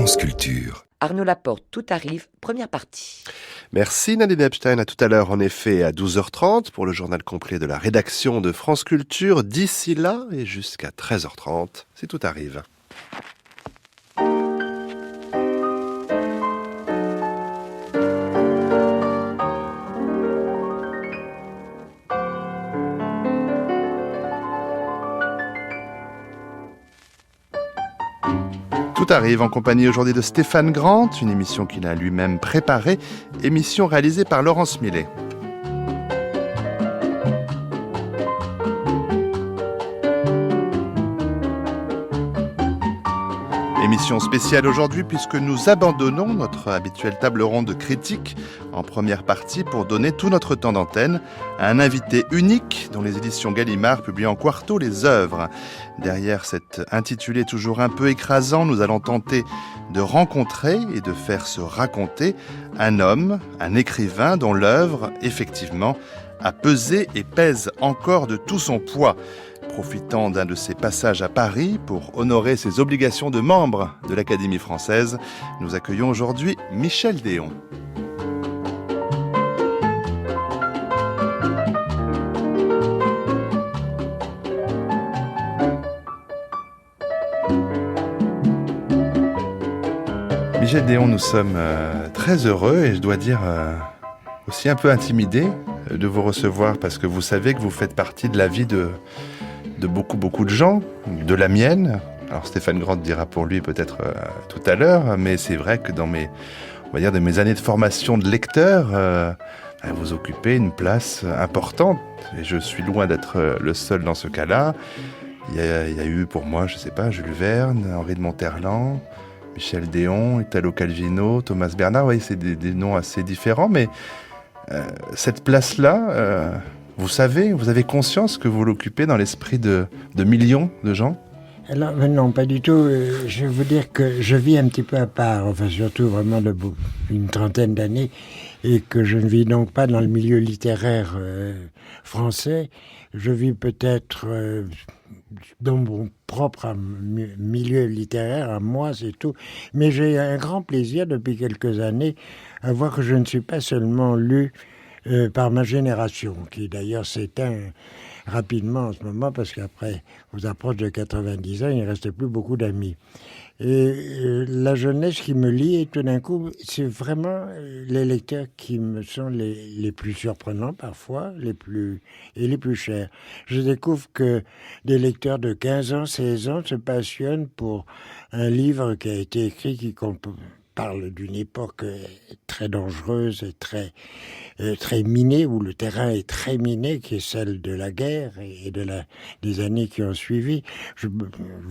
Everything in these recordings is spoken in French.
France Culture. Arnaud Laporte, tout arrive, première partie. Merci Nadine Epstein, à tout à l'heure en effet à 12h30 pour le journal complet de la rédaction de France Culture. D'ici là et jusqu'à 13h30, si tout arrive. Tout arrive en compagnie aujourd'hui de Stéphane Grant, une émission qu'il a lui-même préparée, émission réalisée par Laurence Millet. Émission spéciale aujourd'hui puisque nous abandonnons notre habituelle table ronde de critiques en première partie pour donner tout notre temps d'antenne à un invité unique dont les éditions Gallimard publient en quarto les œuvres. Derrière cet intitulé toujours un peu écrasant, nous allons tenter de rencontrer et de faire se raconter un homme, un écrivain dont l'œuvre, effectivement, a pesé et pèse encore de tout son poids. Profitant d'un de ses passages à Paris pour honorer ses obligations de membre de l'Académie française, nous accueillons aujourd'hui Michel Déon. Michel Déon, nous sommes très heureux et je dois dire aussi un peu intimidés de vous recevoir parce que vous savez que vous faites partie de la vie de beaucoup de gens, de la mienne. Alors Stéphane Grant dira pour lui peut-être tout à l'heure, mais c'est vrai que dans mes années de formation de lecteur, vous occupez une place importante. Et je suis loin d'être le seul dans ce cas-là. Il y a eu pour moi, je sais pas, Jules Verne, Henri de Monterland, Michel Déon, Italo Calvino, Thomas Bernard. Oui, c'est des noms assez différents, mais cette place-là... vous savez, vous avez conscience que vous l'occupez dans l'esprit de millions de gens ? Alors, non, pas du tout. Je vais vous dire que je vis un petit peu à part, enfin surtout vraiment depuis une trentaine d'années, et que je ne vis donc pas dans le milieu littéraire français. Je vis peut-être dans mon propre milieu littéraire, à moi, c'est tout. Mais j'ai un grand plaisir depuis quelques années à voir que je ne suis pas seulement lu par ma génération, qui d'ailleurs s'éteint rapidement en ce moment, parce qu'après, aux approches de 90 ans, il ne reste plus beaucoup d'amis. Et la jeunesse qui me lit, et tout d'un coup, c'est vraiment les lecteurs qui me sont les plus surprenants parfois, les plus chers. Je découvre que des lecteurs de 15 ans, 16 ans se passionnent pour un livre qui a été écrit, qui parle d'une époque très dangereuse et très minée, où le terrain est très miné, qui est celle de la guerre et des années qui ont suivi. Je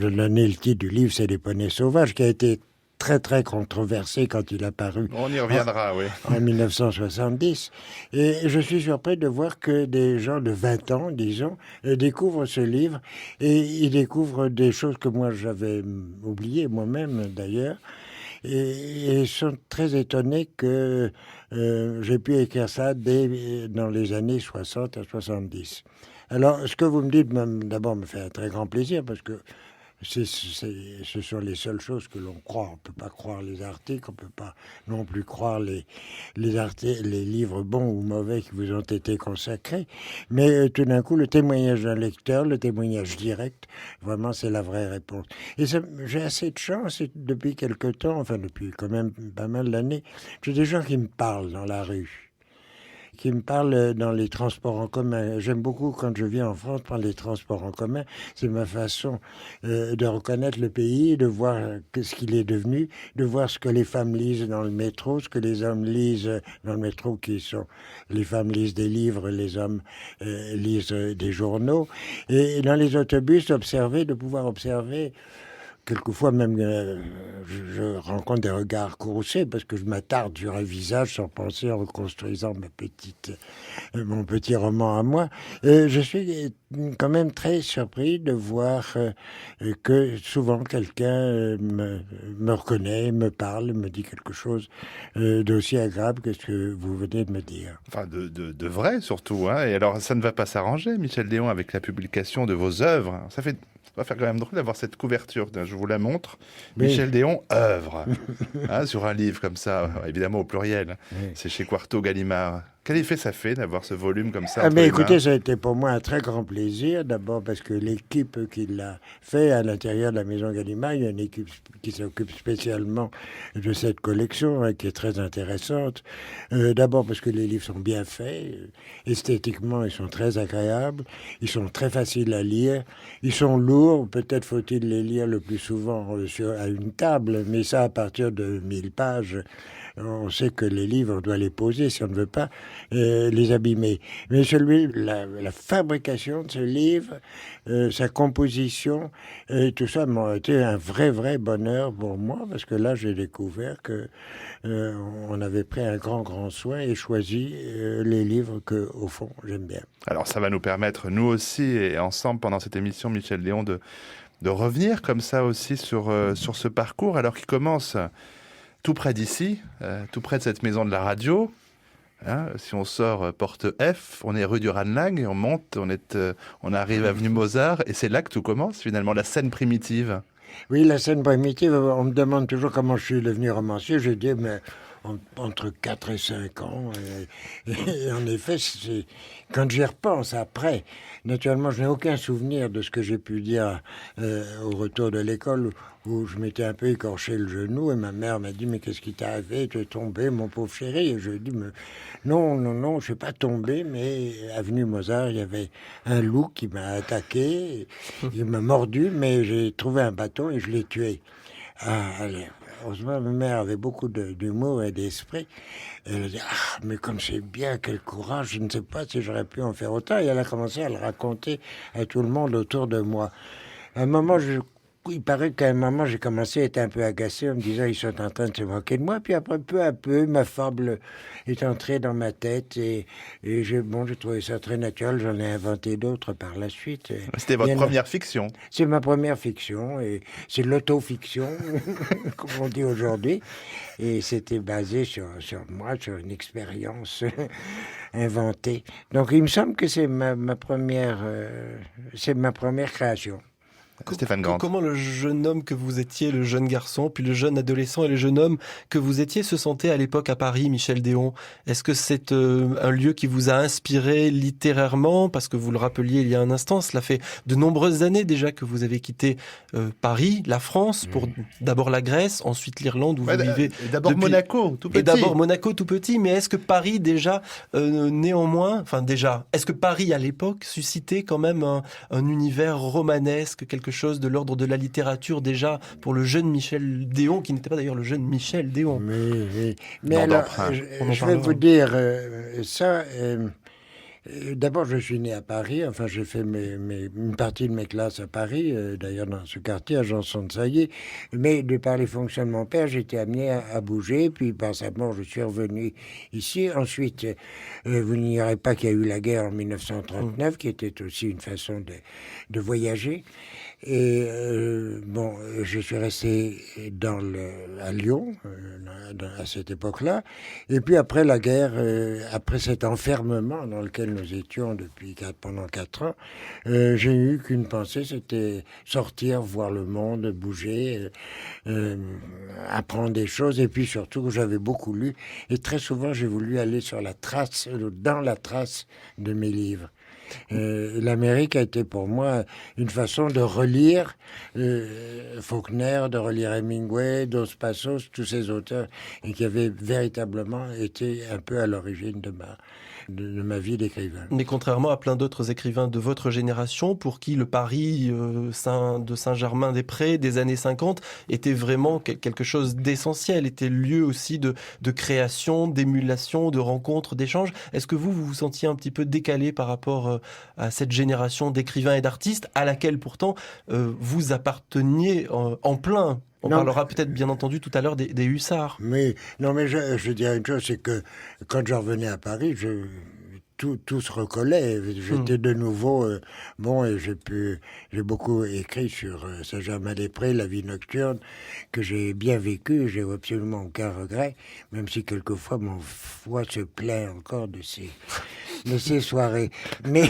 donnais le titre du livre, c'est Les poneys sauvages, qui a été très très controversé quand il a paru. On y reviendra, oui. En 1970. Et je suis surpris de voir que des gens de 20 ans, disons, découvrent ce livre, et ils découvrent des choses que moi j'avais oubliées, moi-même d'ailleurs, et sont très étonnés que j'ai pu écrire ça dans les années 60 à 70. Alors, ce que vous me dites, d'abord, me fait un très grand plaisir, parce que ce sont les seules choses que l'on croit. On ne peut pas croire les articles, on ne peut pas non plus croire les livres bons ou mauvais qui vous ont été consacrés. Mais tout d'un coup, le témoignage d'un lecteur, le témoignage direct, vraiment, c'est la vraie réponse. Et j'ai assez de chance, et depuis quelque temps, enfin depuis quand même pas mal d'années, j'ai des gens qui me parlent dans la rue, qui me parle dans les transports en commun. J'aime beaucoup, quand je viens en France, prendre les transports en commun. C'est ma façon de reconnaître le pays, de voir ce qu'il est devenu, de voir ce que les femmes lisent dans le métro, ce que les hommes lisent dans le métro, les femmes lisent des livres, les hommes lisent des journaux. Et dans les autobus, de pouvoir observer. Quelquefois même, je rencontre des regards courroucés parce que je m'attarde sur un visage sans penser, en reconstruisant mon petit roman à moi. Je suis quand même très surpris de voir que souvent quelqu'un me reconnaît, me parle, me dit quelque chose d'aussi agréable que ce que vous venez de me dire. Enfin, de vrai surtout, hein. Et alors, ça ne va pas s'arranger, Michel Déon, avec la publication de vos œuvres. Ça fait Ça va faire quand même drôle d'avoir cette couverture. Je vous la montre. Oui. Michel Déon, œuvre. Sur un livre comme ça, évidemment au pluriel. Oui. C'est chez Quarto Gallimard. Quel effet ça fait d'avoir ce volume comme ça Ah, entre mais les écoutez, mains? ça a été pour moi un très grand plaisir. D'abord parce que l'équipe qui l'a fait à l'intérieur de la Maison Gallimard, il y a une équipe qui s'occupe spécialement de cette collection, qui est très intéressante. D'abord parce que les livres sont bien faits. Esthétiquement, ils sont très agréables. Ils sont très faciles à lire. Ils sont lourds. Peut-être faut-il les lire le plus souvent à une table. Mais ça, à partir de 1000 pages, on sait que les livres, on doit les poser si on ne veut pas les abîmer. Mais la fabrication de ce livre, sa composition, tout ça m'a été un vrai bonheur pour moi, parce que là, j'ai découvert que on avait pris un grand soin et choisi les livres que, au fond, j'aime bien. Alors ça va nous permettre, nous aussi, et ensemble pendant cette émission, Michel Déon, de revenir comme ça aussi sur ce parcours, alors qu'il commence tout près d'ici, tout près de cette maison de la radio. Hein, si on sort porte F, on est rue du Ranelagh, on monte, on arrive avenue Mozart, et c'est là que tout commence finalement, la scène primitive. Oui, la scène primitive, on me demande toujours comment je suis devenu romancier. Je dis, mais entre 4 et 5 ans. Et en effet, quand j'y repense après, naturellement, je n'ai aucun souvenir de ce que j'ai pu dire au retour de l'école, où je m'étais un peu écorché le genou, et ma mère m'a dit, mais qu'est-ce qui t'est arrivé? Tu es tombé, mon pauvre chéri. Et je lui ai dit, mais non, je ne suis pas tombé, mais avenue Mozart, il y avait un loup qui m'a attaqué, il m'a mordu, mais j'ai trouvé un bâton et je l'ai tué. Allez. Heureusement, ma mère avait beaucoup d'humour et d'esprit. Elle a dit, ah, mais comme c'est bien, quel courage, je ne sais pas si j'aurais pu en faire autant. Et elle a commencé à le raconter à tout le monde autour de moi. À un moment, il paraît qu'à un moment, j'ai commencé à être un peu agacé en me disant, ils sont en train de se moquer de moi. Puis après, peu à peu, ma fable est entrée dans ma tête et j'ai trouvé ça très naturel. J'en ai inventé d'autres par la suite. C'était votre première fiction. C'est ma première fiction et c'est l'autofiction, comme on dit aujourd'hui. Et c'était basé sur moi, sur une expérience inventée. Donc il me semble que c'est ma première création. Stéphane Grant. Comment le jeune homme que vous étiez, le jeune garçon, puis le jeune adolescent et le jeune homme que vous étiez se sentait à l'époque à Paris, Michel Déon? Est-ce que c'est un lieu qui vous a inspiré littérairement? Parce que vous le rappeliez il y a un instant, cela fait de nombreuses années déjà que vous avez quitté Paris, la France, pour d'abord la Grèce, ensuite l'Irlande où vous vivez. D'abord depuis... Monaco, tout petit. Et d'abord Monaco tout petit, mais est-ce que Paris déjà, est-ce que Paris à l'époque suscitait quand même un univers romanesque, quelque chose de l'ordre de la littérature déjà pour le jeune Michel Déon, qui n'était pas d'ailleurs le jeune Michel Déon. Mais alors, je vais vous dire ça. D'abord, je suis né à Paris. Enfin, j'ai fait une partie de mes classes à Paris, d'ailleurs dans ce quartier, à Janson-de-Sailly. Mais de par les fonctions de mon père, j'étais amené à bouger. Puis par sa mort, je suis revenu ici. Ensuite, vous n'ignorez pas qu'il y a eu la guerre en 1939, qui était aussi une façon de voyager. Et je suis resté à Lyon à cette époque-là. Et puis après la guerre, après cet enfermement dans lequel nous étions pendant 4 ans, j'ai eu qu'une pensée, c'était sortir, voir le monde, bouger, apprendre des choses. Et puis surtout, j'avais beaucoup lu. Et très souvent, j'ai voulu aller dans la trace de mes livres. L'Amérique a été pour moi une façon de relire Faulkner, de relire Hemingway, Dos Passos, tous ces auteurs, et qui avaient véritablement été un peu à l'origine de ma vie d'écrivain. Mais contrairement à plein d'autres écrivains de votre génération, pour qui le Paris de Saint-Germain-des-Prés des années 50 était vraiment quelque chose d'essentiel, était lieu aussi de création, d'émulation, de rencontres, d'échanges. Est-ce que vous vous sentiez un petit peu décalé par rapport à cette génération d'écrivains et d'artistes à laquelle pourtant vous apparteniez en plein? On parlera peut-être bien entendu tout à l'heure des hussards. Mais je dirais une chose, c'est que quand je revenais à Paris, tout se recollait. J'étais de nouveau et j'ai beaucoup écrit sur Saint-Germain-des-Prés, la vie nocturne, que j'ai bien vécu. J'ai absolument aucun regret, même si quelquefois mon foie se plaint encore de de ces soirées. Mais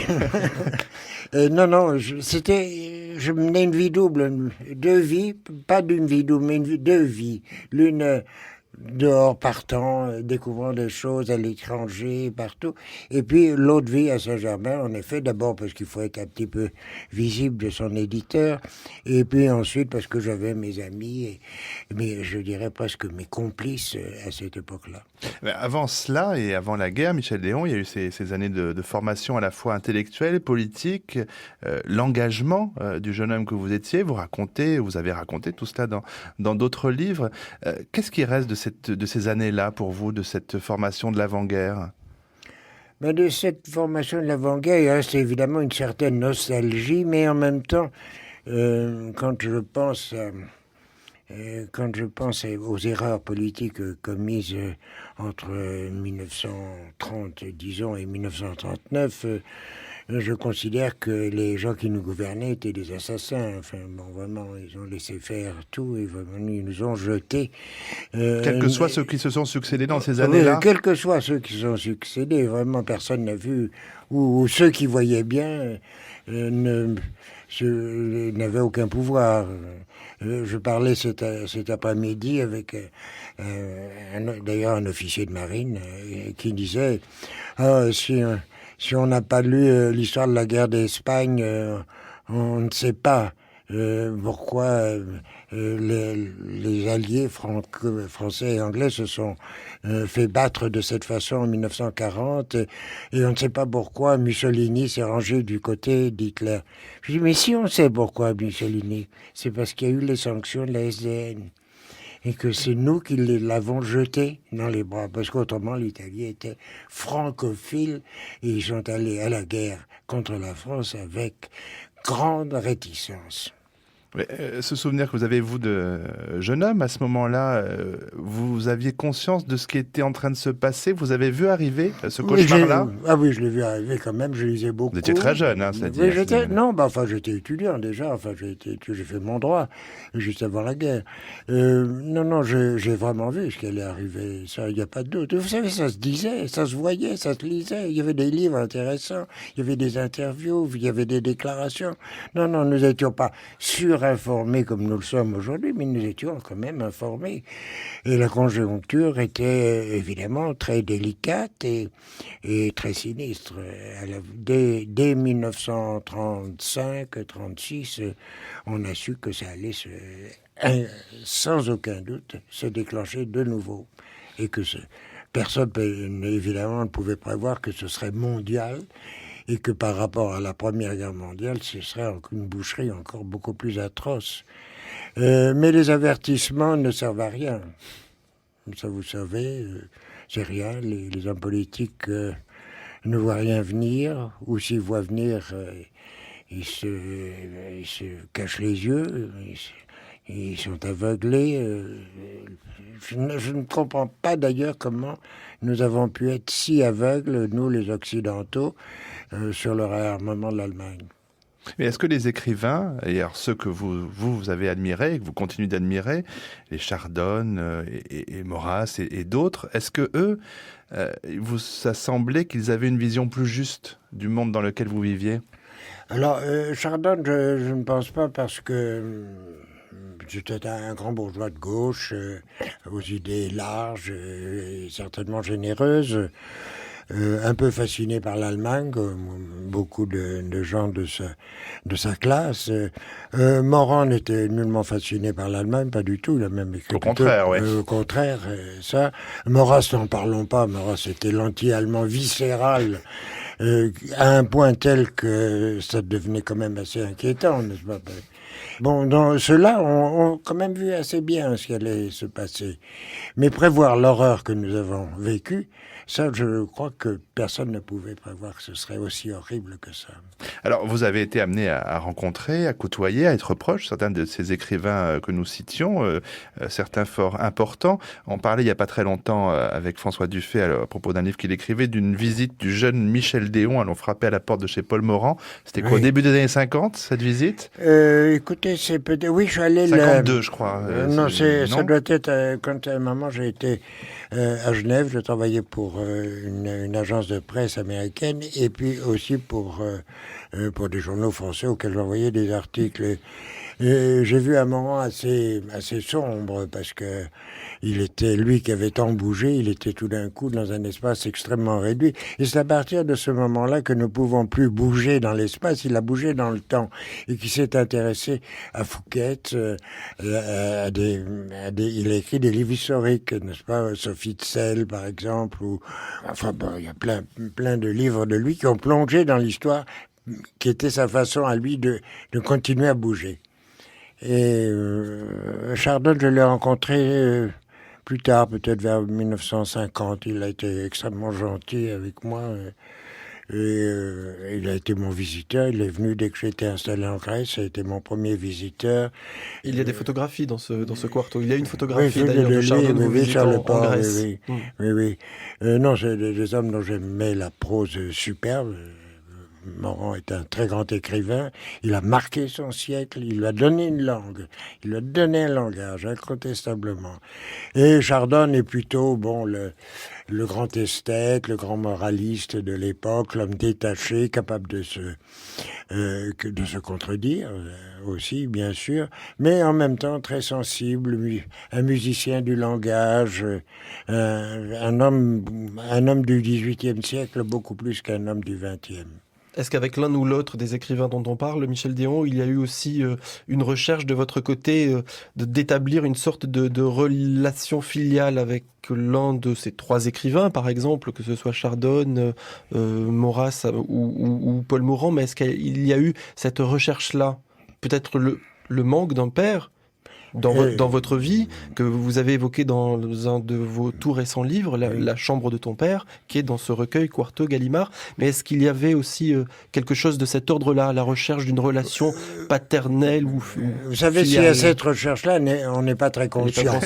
non, je menais une vie double, deux vies, pas d'une vie double, mais deux vies. L'une dehors partant, découvrant des choses à l'étranger, partout. Et puis l'autre vie à Saint-Germain, en effet, d'abord parce qu'il faut être un petit peu visible de son éditeur, et puis ensuite parce que j'avais mes amis, mais je dirais presque mes complices à cette époque-là. Mais avant cela et avant la guerre, Michel Déon, il y a eu ces années de formation à la fois intellectuelle, politique, l'engagement du jeune homme que vous étiez. Vous avez raconté tout cela dans d'autres livres. Qu'est-ce qui reste de ces années-là pour vous, de cette formation de l'avant-guerre ? Mais de cette formation de l'avant-guerre, il reste évidemment une certaine nostalgie, mais en même temps, quand je pense aux erreurs politiques commises entre 1930, disons, et 1939, je considère que les gens qui nous gouvernaient étaient des assassins. Enfin, bon, vraiment, ils ont laissé faire tout et vraiment, ils nous ont jetés. Quels que soient ceux qui se sont succédés dans ces années-là. Quels que soient ceux qui se sont succédés, vraiment, personne n'a vu, ou ceux qui voyaient bien n'avaient aucun pouvoir. Je parlais cet après-midi avec d'ailleurs un officier de marine qui disait si on n'a pas lu l'histoire de la guerre d'Espagne, on ne sait pas pourquoi les alliés français et anglais se sont fait battre de cette façon en 1940 et on ne sait pas pourquoi Mussolini s'est rangé du côté d'Hitler. Je dis mais si on sait pourquoi Mussolini, c'est parce qu'il y a eu les sanctions de la SDN et que c'est nous qui l'avons jeté dans les bras, parce qu'autrement l'Italie était francophile et ils sont allés à la guerre contre la France avec grande réticence. Mais, ce souvenir que vous avez, vous, de jeune homme, à ce moment-là, vous aviez conscience de ce qui était en train de se passer? Vous avez vu arriver ce cauchemar-là? Ah oui, je l'ai vu arriver quand même, je lisais beaucoup. Vous étiez très jeune, hein, c'est-à-dire. J'étais étudiant déjà, j'ai fait mon droit, juste avant la guerre. J'ai vraiment vu ce qui allait arriver, ça, il n'y a pas de doute. Vous savez, ça se disait, ça se voyait, ça se lisait, il y avait des livres intéressants, il y avait des interviews, il y avait des déclarations. Non, nous n'étions pas surinformés comme nous le sommes aujourd'hui, mais nous étions quand même informés. Et la conjoncture était évidemment très délicate et très sinistre. Dès 1935-36, on a su que ça allait sans aucun doute se déclencher de nouveau. Et que personne, évidemment, ne pouvait prévoir que ce serait mondial. Et que par rapport à la Première Guerre mondiale, ce serait une boucherie encore beaucoup plus atroce. Mais les avertissements ne servent à rien. Ça, vous savez, c'est rien. Les hommes politiques ne voient rien venir, ou s'ils voient venir, ils se cachent les yeux, ils sont aveuglés. Je ne comprends pas d'ailleurs comment nous avons pu être si aveugles, nous les Occidentaux, sur le réarmement de l'Allemagne. Mais est-ce que les écrivains, et alors ceux que vous avez admirés, que vous continuez d'admirer, les Chardonne et Maurras et d'autres, est-ce que eux, ça semblait qu'ils avaient une vision plus juste du monde dans lequel vous viviez? Alors, Chardonne, je ne pense pas parce que c'était un grand bourgeois de gauche, aux idées larges et certainement généreuses. Un peu fasciné par l'Allemagne, comme beaucoup de gens de sa classe. Morand n'était nullement fasciné par l'Allemagne, pas du tout. Il a même écrit au contraire, oui. Au contraire, ça. Maurras, n'en parlons pas. Maurras était l'anti-allemand viscéral, à un point tel que ça devenait quand même assez inquiétant, n'est-ce pas? Bon, dans ceux-là, on quand même vu assez bien ce qui allait se passer. Mais prévoir l'horreur que nous avons vécue, ça, je crois que personne ne pouvait prévoir que ce serait aussi horrible que ça. Alors, vous avez été amené à rencontrer, à côtoyer, à être proche, certains de ces écrivains que nous citions, certains fort importants. On parlait il n'y a pas très longtemps avec François Dufay à propos d'un livre qu'il écrivait, d'une visite du jeune Michel Déon allant frapper à la porte de chez Paul Morand. C'était quoi, au début des années 50, cette visite? Écoutez, c'est peut-être... Oui, je suis allé... 52, je crois. Ça doit être... Quand à un moment, j'ai été à Genève, je travaillais pour pour une agence de presse américaine et puis aussi pour des journaux français auxquels j'envoyais des articles. Et j'ai vu un moment assez sombre parce que il était, lui qui avait tant bougé, il était tout d'un coup dans un espace extrêmement réduit. Et c'est à partir de ce moment-là que nous ne pouvons plus bouger dans l'espace, il a bougé dans le temps. Et qui s'est intéressé à Fouquet, il a écrit des livres historiques, n'est-ce pas, Sophie de Selles par exemple, ou, enfin bon, il y a plein de livres de lui qui ont plongé dans l'histoire, qui était sa façon à lui de continuer à bouger. Et Chardon, je l'ai rencontré plus tard, peut-être vers 1950. Il a été extrêmement gentil avec moi. Il a été mon visiteur. Il est venu dès que j'étais installé en Grèce. Ça a été mon premier visiteur. Il y a des photographies dans ce quarto. Il y a une photographie oui, d'ailleurs de Chardon vous visitant en Grèce. Oui. Non, c'est des hommes dont j'aimais la prose superbe. Morand est un très grand écrivain. Il a marqué son siècle. Il lui a donné une langue. Il lui a donné un langage, incontestablement. Et Chardon est plutôt, le grand esthète, le grand moraliste de l'époque, l'homme détaché, capable de se contredire aussi, bien sûr, mais en même temps très sensible, un musicien du langage, un homme du XVIIIe siècle beaucoup plus qu'un homme du XXe. Est-ce qu'avec l'un ou l'autre des écrivains dont on parle, Michel Déon, il y a eu aussi une recherche de votre côté d'établir une sorte de relation filiale avec l'un de ces trois écrivains, par exemple, que ce soit Chardon, Maurras ou Paul Morand, mais est-ce qu'il y a eu cette recherche-là? Peut-être le manque d'un père dans votre vie, que vous avez évoqué dans un de vos tout récents livres, la chambre de ton père, qui est dans ce recueil Quarto Gallimard. Mais est-ce qu'il y avait aussi quelque chose de cet ordre-là, la recherche d'une relation paternelle ou vous savez, si à cette recherche-là, on n'est pas très conscient.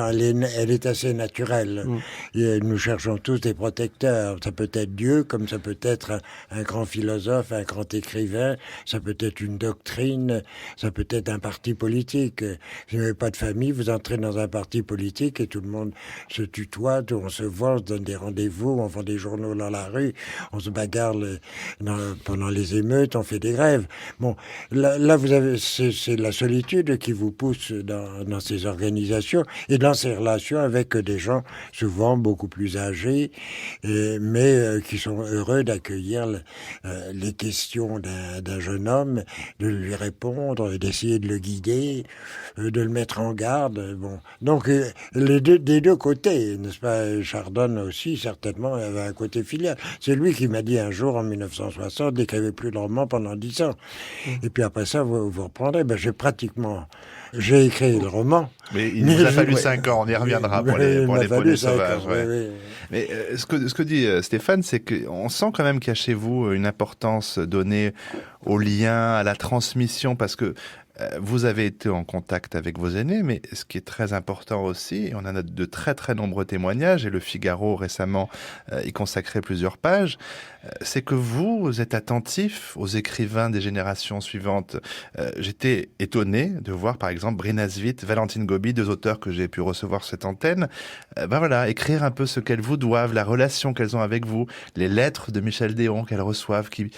Elle est assez naturelle. Et nous cherchons tous des protecteurs. Ça peut être Dieu, comme ça peut être un grand philosophe, un grand écrivain, ça peut être une doctrine, ça peut être un parti politique. Si vous n'avez pas de famille, vous entrez dans un parti politique et tout le monde se tutoie, on se voit, on se donne des rendez-vous, on vend des journaux dans la rue, on se bagarre pendant les émeutes, on fait des grèves. Bon, là vous avez, c'est la solitude qui vous pousse dans ces organisations et dans ces relations avec des gens souvent beaucoup plus âgés, mais qui sont heureux d'accueillir les questions d'un jeune homme, de lui répondre, d'essayer de le guider, de le mettre en garde. Bon, donc des deux côtés, n'est-ce pas? Chardon aussi certainement avait un côté filial. C'est lui qui m'a dit un jour en 1960 d'écrire plus de romans pendant 10 ans. Et puis après ça, vous reprendrez. J'ai écrit le roman. Mais il nous a fallu 5 ans, on y reviendra pour les poneys sauvages. Oui. Mais ce que dit Stéphane, c'est qu'on sent quand même qu'il y a chez vous une importance donnée au lien, à la transmission, parce que vous avez été en contact avec vos aînés, mais ce qui est très important aussi, et on en a de très très nombreux témoignages, et le Figaro récemment y consacrait plusieurs pages, c'est que vous êtes attentif aux écrivains des générations suivantes. J'étais étonné de voir par exemple Brina Svit, Valentine Gobi, deux auteurs que j'ai pu recevoir sur cette antenne, écrire un peu ce qu'elles vous doivent, la relation qu'elles ont avec vous, les lettres de Michel Déon qu'elles reçoivent, qui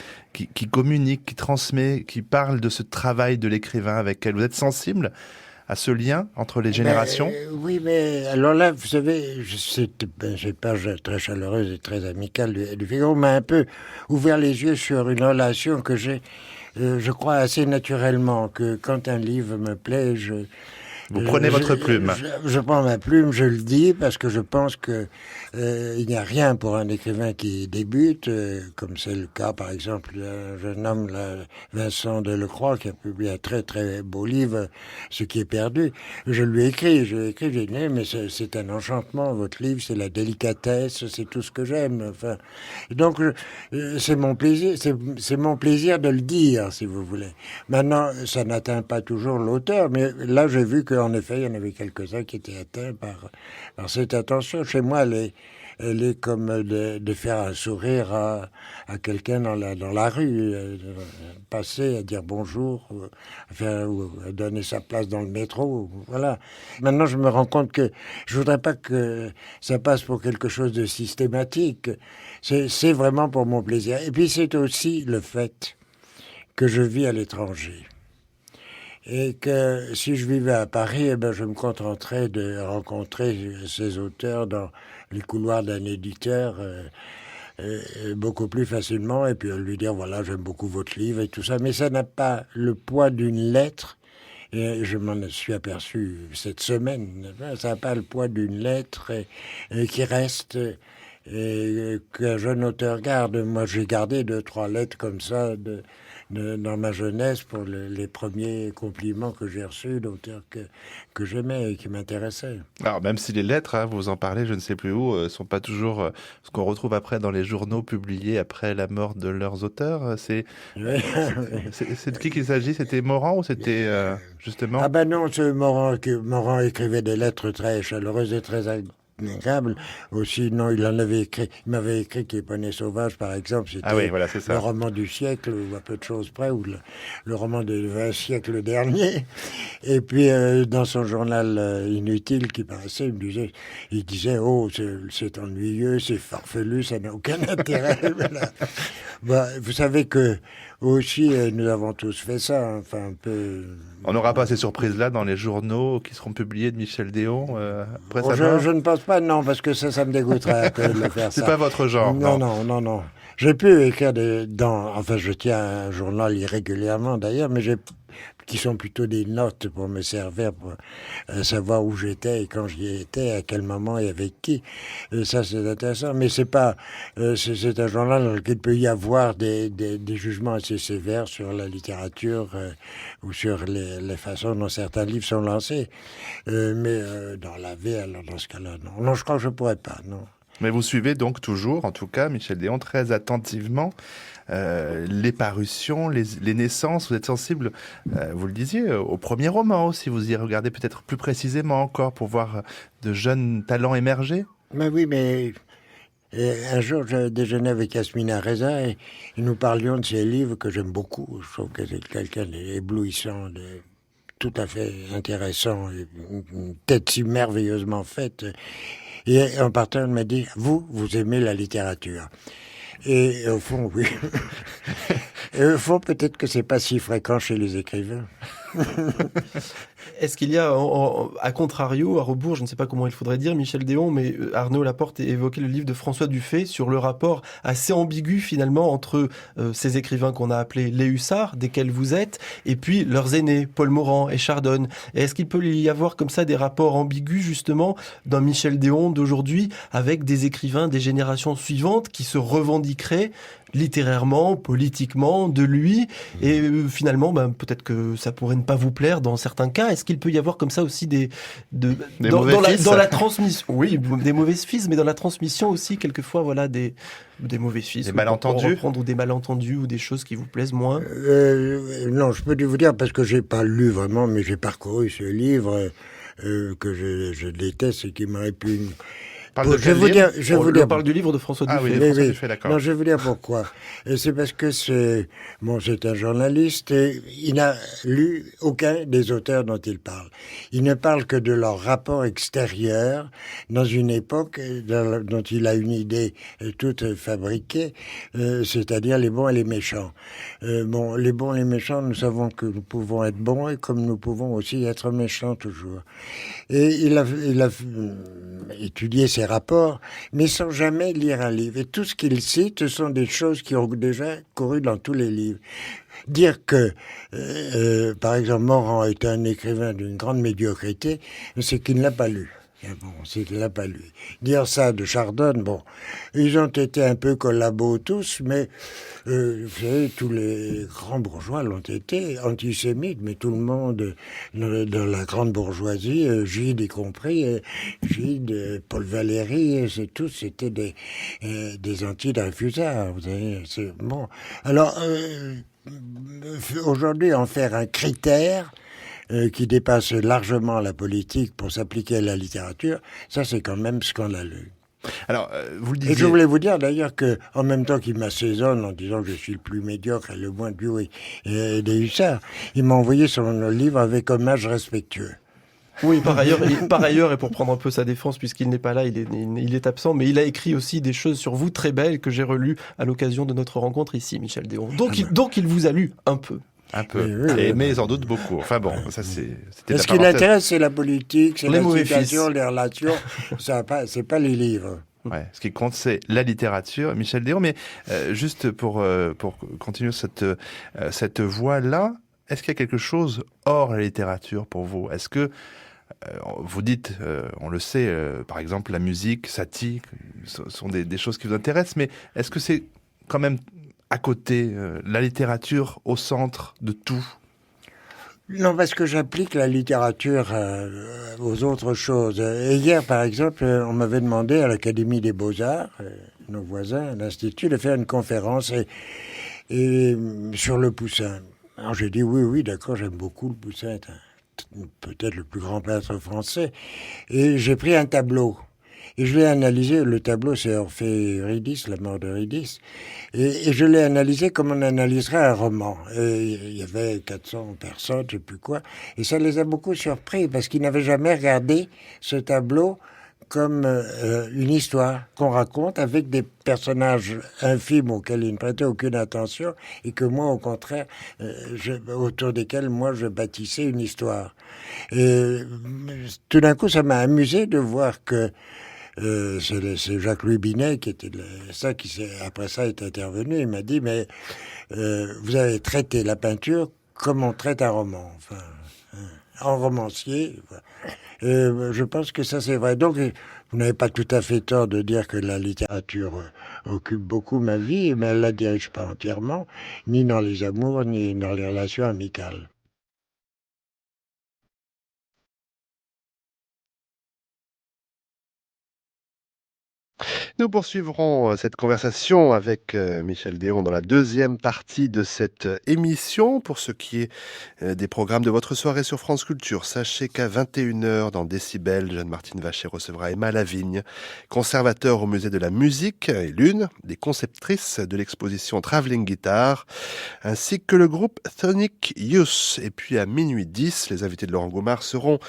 communiquent, qui transmet, qui parlent de ce travail de l'écrivain avec lequel vous êtes sensible à ce lien entre les générations. Oui, mais alors là, vous savez, cette page très chaleureuse et très amicale du Figaro m'a un peu ouvert les yeux sur une relation que j'ai, je crois, assez naturellement, que quand un livre me plaît, vous prenez votre plume. Je prends ma plume, je le dis, parce que je pense que il n'y a rien pour un écrivain qui débute, comme c'est le cas, par exemple, d'un jeune homme, Vincent Delecroix, qui a publié un très très beau livre, Ce qui est perdu. Je lui ai écrit, j'ai dit, mais c'est un enchantement, votre livre, c'est la délicatesse, c'est tout ce que j'aime. Enfin, donc, c'est mon plaisir, c'est mon plaisir de le dire, si vous voulez. Maintenant, ça n'atteint pas toujours l'auteur, mais là, j'ai vu que qu'en effet, il y en avait quelques-uns qui étaient atteints par cette attention. Chez moi, elle est comme de faire un sourire à quelqu'un dans la rue, passer, à dire bonjour, ou à donner sa place dans le métro, voilà. Maintenant, je me rends compte que je voudrais pas que ça passe pour quelque chose de systématique. C'est vraiment pour mon plaisir. Et puis, c'est aussi le fait que je vis à l'étranger. Et que si je vivais à Paris, eh ben, je me contenterais de rencontrer ces auteurs dans les couloirs d'un éditeur beaucoup plus facilement, et puis lui dire, voilà, j'aime beaucoup votre livre et tout ça. Mais ça n'a pas le poids d'une lettre, et je m'en suis aperçu cette semaine. Ça n'a pas le poids d'une lettre qui reste et qu'un jeune auteur garde. Moi, j'ai gardé 2-3 lettres comme ça dans ma jeunesse pour les premiers compliments que j'ai reçus d'auteurs que j'aimais et qui m'intéressaient. Alors, même si les lettres, hein, vous en parlez, je ne sais plus où, sont pas toujours ce qu'on retrouve après dans les journaux publiés après la mort de leurs auteurs, c'est de qui qu'il s'agit? C'était Morand ou c'était justement... Ah ben non, Morand écrivait des lettres très chaleureuses et très agréables. Aussi, non, il m'avait écrit qu'il est Poney Sauvage, par exemple. C'était Ah oui, voilà, c'est ça. le roman du siècle, ou à peu de choses près, ou le roman du 20 siècle dernier. Et puis, dans son journal inutile qui paraissait, il disait, oh, c'est ennuyeux, c'est farfelu, ça n'a aucun intérêt. Voilà. Bah, vous savez que aussi, nous avons tous fait ça, hein, enfin un peu. On n'aura pas ces surprises-là dans les journaux qui seront publiés de Michel Déon après sa mort? Je ne pense pas, non, parce que ça me dégoûterait un peu de le faire. C'est ça. pas votre genre? Non. J'ai pu écrire enfin, je tiens un journal irrégulièrement d'ailleurs, mais qui sont plutôt des notes pour me servir pour savoir où j'étais et quand j'y étais, à quel moment et avec qui. Ça, c'est intéressant. Mais c'est pas, c'est un journal dans lequel il peut y avoir des jugements assez sévères sur la littérature ou sur les façons dont certains livres sont lancés. Mais dans la vie, alors dans ce cas-là, non. Non, je crois que je pourrais pas, non. Mais vous suivez donc toujours, en tout cas, Michel Déon, très attentivement les parutions, les naissances. Vous êtes sensible, vous le disiez, au premier roman aussi. Vous y regardez peut-être plus précisément encore pour voir de jeunes talents émerger. Mais oui, mais un jour, je déjeunais avec Yasmina Reza et nous parlions de ces livres que j'aime beaucoup. Je trouve que c'est quelqu'un d'éblouissant, tout à fait intéressant, une tête si merveilleusement faite. Et en partant, elle m'a dit, vous aimez la littérature. Et au fond, oui. Et au fond, peut-être que c'est pas si fréquent chez les écrivains. Est-ce qu'il y a, à contrario, à rebours, je ne sais pas comment il faudrait dire, Michel Déon, mais Arnaud Laporte évoquait le livre de François Dufay sur le rapport assez ambigu finalement entre ces écrivains qu'on a appelés les hussards, desquels vous êtes, et puis leurs aînés, Paul Morand et Chardonne. Et est-ce qu'il peut y avoir comme ça des rapports ambigus justement dans Michel Déon d'aujourd'hui avec des écrivains des générations suivantes qui se revendiqueraient littérairement, politiquement, de lui, et finalement, peut-être que ça pourrait ne pas vous plaire dans certains cas. Est-ce qu'il peut y avoir comme ça aussi dans la transmission, oui, des mauvaises fils, mais dans la transmission aussi quelquefois, voilà, des mauvais fils, des malentendus, ou des malentendus ou des choses qui vous plaisent moins. Non, je peux vous dire parce que j'ai pas lu vraiment, mais j'ai parcouru ce livre que je déteste et qui me répugne. On parle du livre de François Dufay. Ah oui, François Dufay, d'accord. Non, je vais vous dire pourquoi. Et c'est parce que c'est un journaliste et il n'a lu aucun des auteurs dont il parle. Il ne parle que de leur rapport extérieur dans une époque dont il a une idée toute fabriquée, c'est-à-dire les bons et les méchants. Les bons et les méchants, nous savons que nous pouvons être bons et comme nous pouvons aussi être méchants toujours. Et il a étudié ces rapports, mais sans jamais lire un livre. Et tout ce qu'il cite, ce sont des choses qui ont déjà couru dans tous les livres. Dire que, par exemple, Morand est un écrivain d'une grande médiocrité, c'est qu'il ne l'a pas lu. C'est qu'il l'a pas lu. Dire ça de Chardonne, ils ont été un peu collabos tous, mais vous savez, tous les grands bourgeois l'ont été, antisémites, mais tout le monde dans la grande bourgeoisie, Gide y compris, Gide, Paul Valéry, c'était des anti-Dreyfusards, vous savez, c'est bon. Alors, aujourd'hui, en faire un critère, qui dépasse largement la politique pour s'appliquer à la littérature, ça c'est quand même scandaleux. Alors, vous le disiez... Et je voulais vous dire d'ailleurs que, en même temps qu'il m'assaisonne en disant que je suis le plus médiocre et le moins doué et des hussards, il m'a envoyé son livre avec hommage respectueux. Oui, par ailleurs, et pour prendre un peu sa défense, puisqu'il n'est pas là, il est absent, mais il a écrit aussi des choses sur vous très belles que j'ai relues à l'occasion de notre rencontre ici, Michel Déon. Donc il vous a lu un peu. Un peu, oui. Mais sans doute beaucoup. Enfin bon, ça c'était Ce qui l'intéresse, c'est la politique, c'est Les la mauvais situation, fils. les relations, c'est pas les livres. Ouais, ce qui compte, c'est la littérature, Michel Déon. Mais juste pour continuer cette voie-là, est-ce qu'il y a quelque chose hors la littérature pour vous? Est-ce que vous dites, on le sait, par exemple, la musique, Satie, sont des choses qui vous intéressent, mais est-ce que c'est quand même à côté, la littérature au centre de tout? Non, parce que j'applique la littérature aux autres choses. Et hier, par exemple, on m'avait demandé à l'Académie des Beaux-Arts, nos voisins, à l'Institut, de faire une conférence et sur le Poussin. Alors j'ai dit oui, d'accord, j'aime beaucoup le Poussin, peut-être le plus grand peintre français. Et j'ai pris un tableau. Et je l'ai analysé, le tableau c'est Orphée Eurydice, la mort d'Eurydice, et je l'ai analysé comme on analyserait un roman. Et il y avait 400 personnes, je sais plus quoi, et ça les a beaucoup surpris, parce qu'ils n'avaient jamais regardé ce tableau comme une histoire qu'on raconte avec des personnages infimes auxquels ils ne prêtaient aucune attention, et que moi, au contraire, autour desquels moi je bâtissais une histoire. Et tout d'un coup, ça m'a amusé de voir que c'est Jacques-Louis Binet qui était après ça est intervenu. Il m'a dit mais vous avez traité la peinture comme on traite un roman, enfin en romancier. Je pense que ça c'est vrai. Donc vous n'avez pas tout à fait tort de dire que la littérature occupe beaucoup ma vie, mais elle la dirige pas entièrement, ni dans les amours, ni dans les relations amicales. Nous poursuivrons cette conversation avec Michel Déon dans la deuxième partie de cette émission. Pour ce qui est des programmes de votre soirée sur France Culture, sachez qu'à 21h dans Décibel, Jeanne-Martine Vacher recevra Emma Lavigne, conservateur au Musée de la Musique et l'une des conceptrices de l'exposition Travelling Guitar, ainsi que le groupe Sonic Youth. Et puis à minuit 10, les invités de Laurent Gaumard seront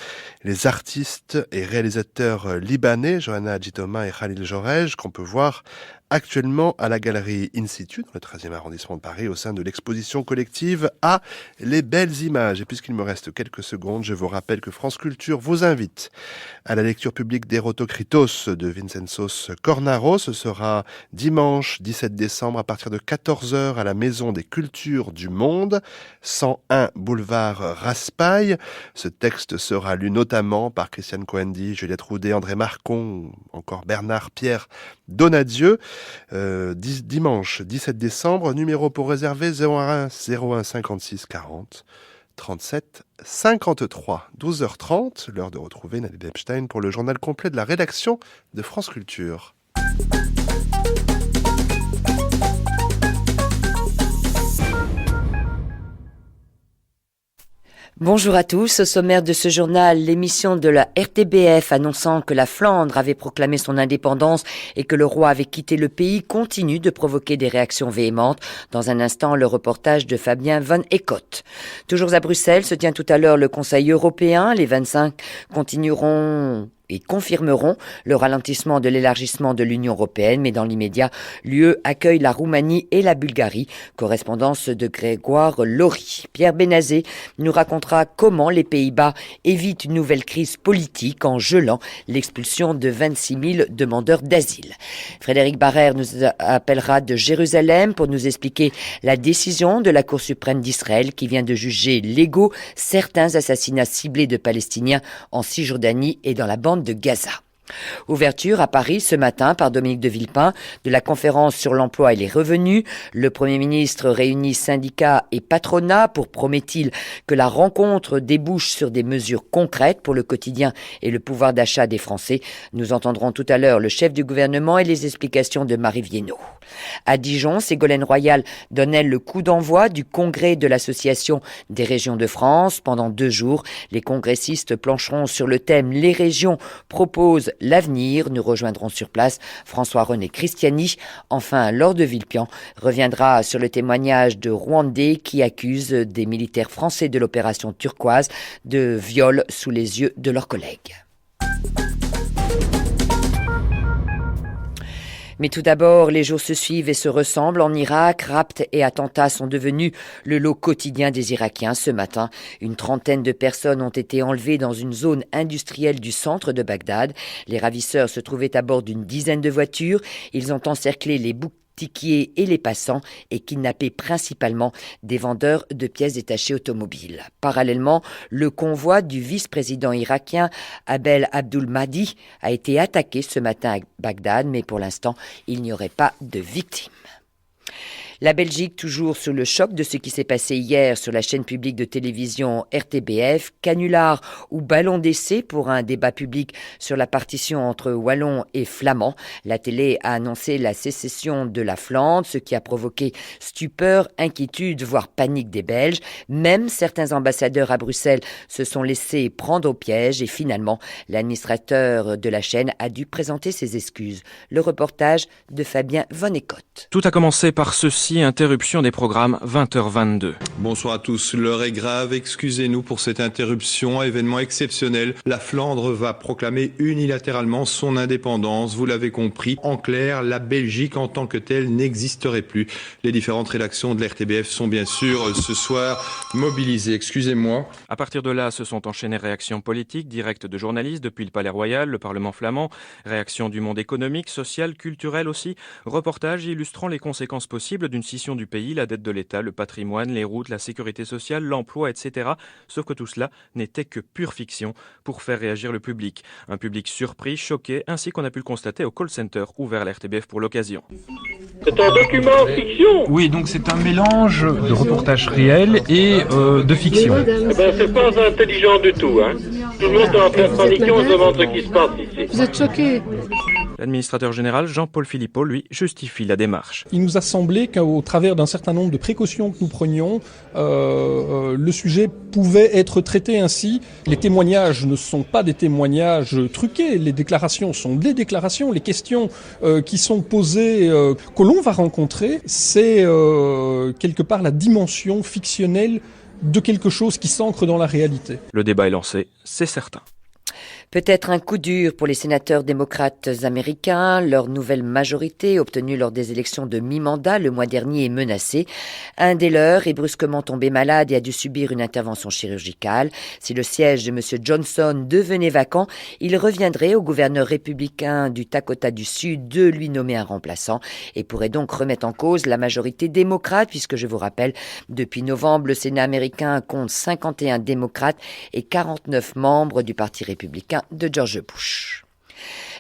les artistes et réalisateurs libanais, Johanna Adjitoma et Khalil Jorej, qu'on peut voir actuellement à la galerie In Situ, dans le 13e arrondissement de Paris, au sein de l'exposition collective à Les Belles Images. Et puisqu'il me reste quelques secondes, je vous rappelle que France Culture vous invite à la lecture publique d'Érotokritos de Vincensos Cornaro. Ce sera dimanche 17 décembre à partir de 14h à la Maison des Cultures du Monde, 101 boulevard Raspail. Ce texte sera lu notamment par Christiane Coendi, Juliette Roudet, André Marcon, encore Bernard Pierre Donadieu. Dimanche 17 décembre, numéro pour réserver 01 56 40 37 53, 12h30, l'heure de retrouver Nadine Epstein pour le journal complet de la rédaction de France Culture. Bonjour à tous. Au sommaire de ce journal, l'émission de la RTBF annonçant que la Flandre avait proclamé son indépendance et que le roi avait quitté le pays continue de provoquer des réactions véhémentes. Dans un instant, le reportage de Fabien Van Eekhout. Toujours à Bruxelles se tient tout à l'heure le Conseil européen. Les 25 continueront et confirmeront le ralentissement de l'élargissement de l'Union européenne, mais dans l'immédiat, l'UE accueille la Roumanie et la Bulgarie. Correspondance de Grégoire Laurie. Pierre Benazé nous racontera comment les Pays-Bas évitent une nouvelle crise politique en gelant l'expulsion de 26 000 demandeurs d'asile. Frédéric Barrère nous appellera de Jérusalem pour nous expliquer la décision de la Cour suprême d'Israël qui vient de juger légaux certains assassinats ciblés de Palestiniens en Cisjordanie et dans la bande de Gaza. Ouverture à Paris ce matin par Dominique de Villepin de la conférence sur l'emploi et les revenus. Le Premier ministre réunit syndicats et patronat pour, promet-il, que la rencontre débouche sur des mesures concrètes pour le quotidien et le pouvoir d'achat des Français. Nous entendrons tout à l'heure le chef du gouvernement et les explications de Marie Viennot. À Dijon, Ségolène Royal donne elle le coup d'envoi du congrès de l'Association des régions de France. Pendant 2 jours, les congressistes plancheront sur le thème « Les régions proposent l'avenir ». Nous rejoindrons sur place François-René Christiani. Enfin, Laure de Villepin reviendra sur le témoignage de Rwandais qui accusent des militaires français de l'opération turquoise de viol sous les yeux de leurs collègues. Mais tout d'abord, les jours se suivent et se ressemblent. En Irak, rapts et attentats sont devenus le lot quotidien des Irakiens. Ce matin, une trentaine de personnes ont été enlevées dans une zone industrielle du centre de Bagdad. Les ravisseurs se trouvaient à bord d'une dizaine de voitures. Ils ont encerclé les boutiquiers et les passants et kidnappé principalement des vendeurs de pièces détachées automobiles. Parallèlement, le convoi du vice-président irakien Abdel Abdul Mahdi a été attaqué ce matin à Bagdad, mais pour l'instant, il n'y aurait pas de victimes. La Belgique, toujours sous le choc de ce qui s'est passé hier sur la chaîne publique de télévision RTBF, canular ou ballon d'essai pour un débat public sur la partition entre Wallons et Flamands. La télé a annoncé la sécession de la Flandre, ce qui a provoqué stupeur, inquiétude, voire panique des Belges. Même certains ambassadeurs à Bruxelles se sont laissés prendre au piège et finalement, l'administrateur de la chaîne a dû présenter ses excuses. Le reportage de Fabien Vonnecotte. Tout a commencé par ceci. Interruption des programmes 20h22. Bonsoir à tous, l'heure est grave, excusez-nous pour cette interruption, événement exceptionnel. La Flandre va proclamer unilatéralement son indépendance, vous l'avez compris. En clair, la Belgique en tant que telle n'existerait plus. Les différentes rédactions de l'RTBF sont bien sûr ce soir mobilisées, excusez-moi. À partir de là, se sont enchaînées réactions politiques, directes de journalistes depuis le Palais Royal, le Parlement flamand, réactions du monde économique, social, culturel aussi, reportages illustrant les conséquences possibles d'une scission du pays, la dette de l'État, le patrimoine, les routes, la sécurité sociale, l'emploi, etc. Sauf que tout cela n'était que pure fiction pour faire réagir le public. Un public surpris, choqué, ainsi qu'on a pu le constater au call center ouvert à la RTBF pour l'occasion. C'est un document fiction. Oui, donc c'est un mélange de reportage réel et de fiction. Eh ben, c'est pas intelligent du tout, hein. Tout le monde est en train de paniquer, on se demande ce qui se passe ici. Vous êtes choqué? L'administrateur général Jean-Paul Philippot, lui, justifie la démarche. Il nous a semblé qu'au travers d'un certain nombre de précautions que nous prenions, le sujet pouvait être traité ainsi. Les témoignages ne sont pas des témoignages truqués, les déclarations sont des déclarations. Les questions qui sont posées, que l'on va rencontrer, c'est quelque part la dimension fictionnelle de quelque chose qui s'ancre dans la réalité. Le débat est lancé, c'est certain. Peut-être un coup dur pour les sénateurs démocrates américains. Leur nouvelle majorité, obtenue lors des élections de mi-mandat le mois dernier, est menacée. Un des leurs est brusquement tombé malade et a dû subir une intervention chirurgicale. Si le siège de M. Johnson devenait vacant, il reviendrait au gouverneur républicain du Dakota du Sud de lui nommer un remplaçant et pourrait donc remettre en cause la majorité démocrate, puisque je vous rappelle, depuis novembre, le Sénat américain compte 51 démocrates et 49 membres du Parti républicain de George Bush.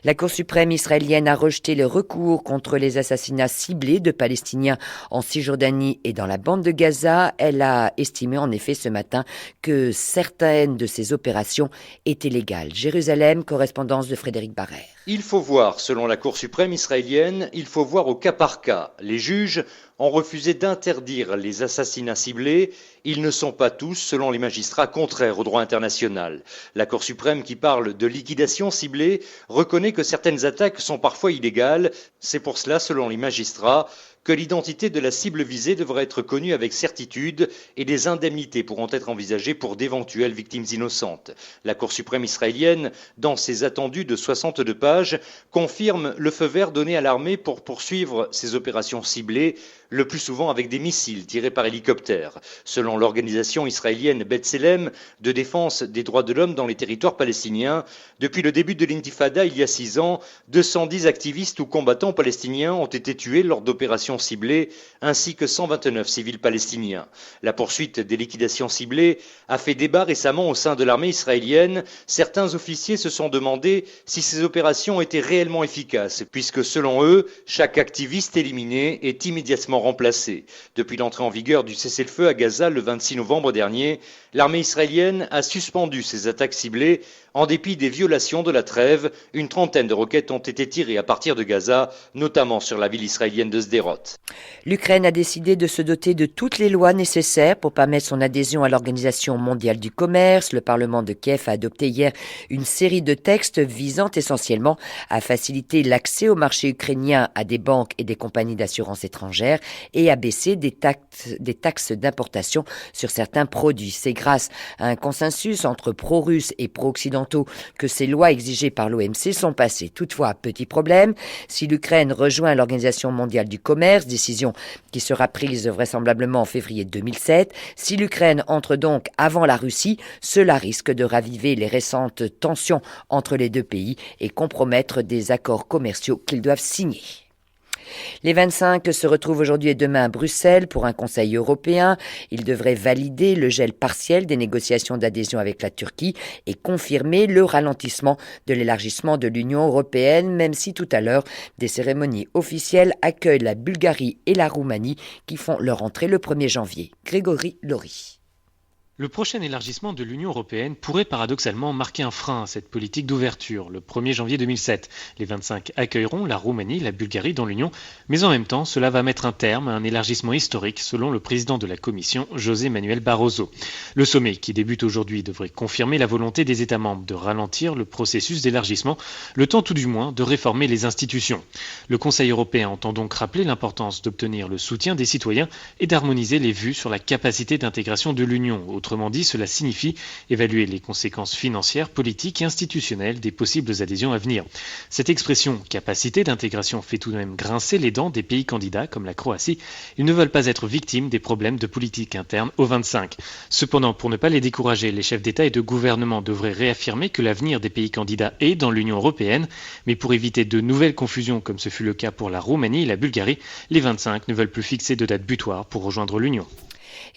La Cour suprême israélienne a rejeté le recours contre les assassinats ciblés de Palestiniens en Cisjordanie et dans la bande de Gaza. Elle a estimé en effet ce matin que certaines de ces opérations étaient légales. Jérusalem, correspondance de Frédéric Barrère. Il faut voir, selon la Cour suprême israélienne, il faut voir au cas par cas. Les juges ont refusé d'interdire les assassinats ciblés. Ils ne sont pas tous, selon les magistrats, contraires au droit international. La Cour suprême, qui parle de liquidation ciblée, reconnaît que certaines attaques sont parfois illégales. C'est pour cela, selon les magistrats, que l'identité de la cible visée devrait être connue avec certitude et des indemnités pourront être envisagées pour d'éventuelles victimes innocentes. La Cour suprême israélienne, dans ses attendus de 62 pages, confirme le feu vert donné à l'armée pour poursuivre ces opérations ciblées. le plus souvent avec des missiles tirés par hélicoptère. Selon l'organisation israélienne B'Tselem de défense des droits de l'homme dans les territoires palestiniens, depuis le début de l'intifada il y a 6 ans, 210 activistes ou combattants palestiniens ont été tués lors d'opérations ciblées, ainsi que 129 civils palestiniens. La poursuite des liquidations ciblées a fait débat récemment au sein de l'armée israélienne. Certains officiers se sont demandé si ces opérations étaient réellement efficaces, puisque selon eux, chaque activiste éliminé est immédiatement remplacé. Depuis l'entrée en vigueur du cessez-le-feu à Gaza le 26 novembre dernier, l'armée israélienne a suspendu ses attaques ciblées. En dépit des violations de la trêve, une trentaine de roquettes ont été tirées à partir de Gaza, notamment sur la ville israélienne de Sderot. L'Ukraine a décidé de se doter de toutes les lois nécessaires pour permettre son adhésion à l'Organisation mondiale du commerce. Le Parlement de Kiev a adopté hier une série de textes visant essentiellement à faciliter l'accès au marché ukrainien à des banques et des compagnies d'assurance étrangères et à baisser des taxes d'importation sur certains produits. C'est grâce à un consensus entre pro-russes et pro-occidentaux que ces lois exigées par l'OMC sont passées. Toutefois, petit problème, si l'Ukraine rejoint l'Organisation mondiale du commerce, décision qui sera prise vraisemblablement en février 2007, si l'Ukraine entre donc avant la Russie, cela risque de raviver les récentes tensions entre les deux pays et compromettre des accords commerciaux qu'ils doivent signer. Les 25 se retrouvent aujourd'hui et demain à Bruxelles pour un Conseil européen. Ils devraient valider le gel partiel des négociations d'adhésion avec la Turquie et confirmer le ralentissement de l'élargissement de l'Union européenne, même si tout à l'heure, des cérémonies officielles accueillent la Bulgarie et la Roumanie qui font leur entrée le 1er janvier. Grégory Laurie. Le prochain élargissement de l'Union européenne pourrait paradoxalement marquer un frein à cette politique d'ouverture. Le 1er janvier 2007, les 25 accueilleront la Roumanie, la Bulgarie dans l'Union, mais en même temps, cela va mettre un terme à un élargissement historique selon le président de la Commission, José Manuel Barroso. Le sommet qui débute aujourd'hui devrait confirmer la volonté des États membres de ralentir le processus d'élargissement, le temps tout du moins de réformer les institutions. Le Conseil européen entend donc rappeler l'importance d'obtenir le soutien des citoyens et d'harmoniser les vues sur la capacité d'intégration de l'Union. Autrement dit, cela signifie évaluer les conséquences financières, politiques et institutionnelles des possibles adhésions à venir. Cette expression « capacité d'intégration » fait tout de même grincer les dents des pays candidats comme la Croatie. Ils ne veulent pas être victimes des problèmes de politique interne aux 25. Cependant, pour ne pas les décourager, les chefs d'État et de gouvernement devraient réaffirmer que l'avenir des pays candidats est dans l'Union européenne. Mais pour éviter de nouvelles confusions comme ce fut le cas pour la Roumanie et la Bulgarie, les 25 ne veulent plus fixer de date butoir pour rejoindre l'Union.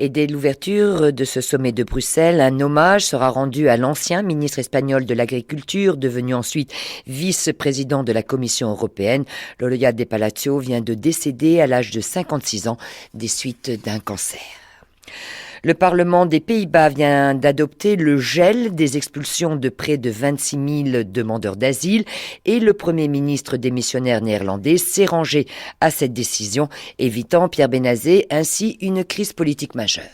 Et dès l'ouverture de ce sommet de Bruxelles, un hommage sera rendu à l'ancien ministre espagnol de l'Agriculture, devenu ensuite vice-président de la Commission européenne. Loloya de Palacio vient de décéder à l'âge de 56 ans des suites d'un cancer. Le Parlement des Pays-Bas vient d'adopter le gel des expulsions de près de 26 000 demandeurs d'asile et le Premier ministre démissionnaire néerlandais s'est rangé à cette décision, évitant Pierre Benazé ainsi une crise politique majeure.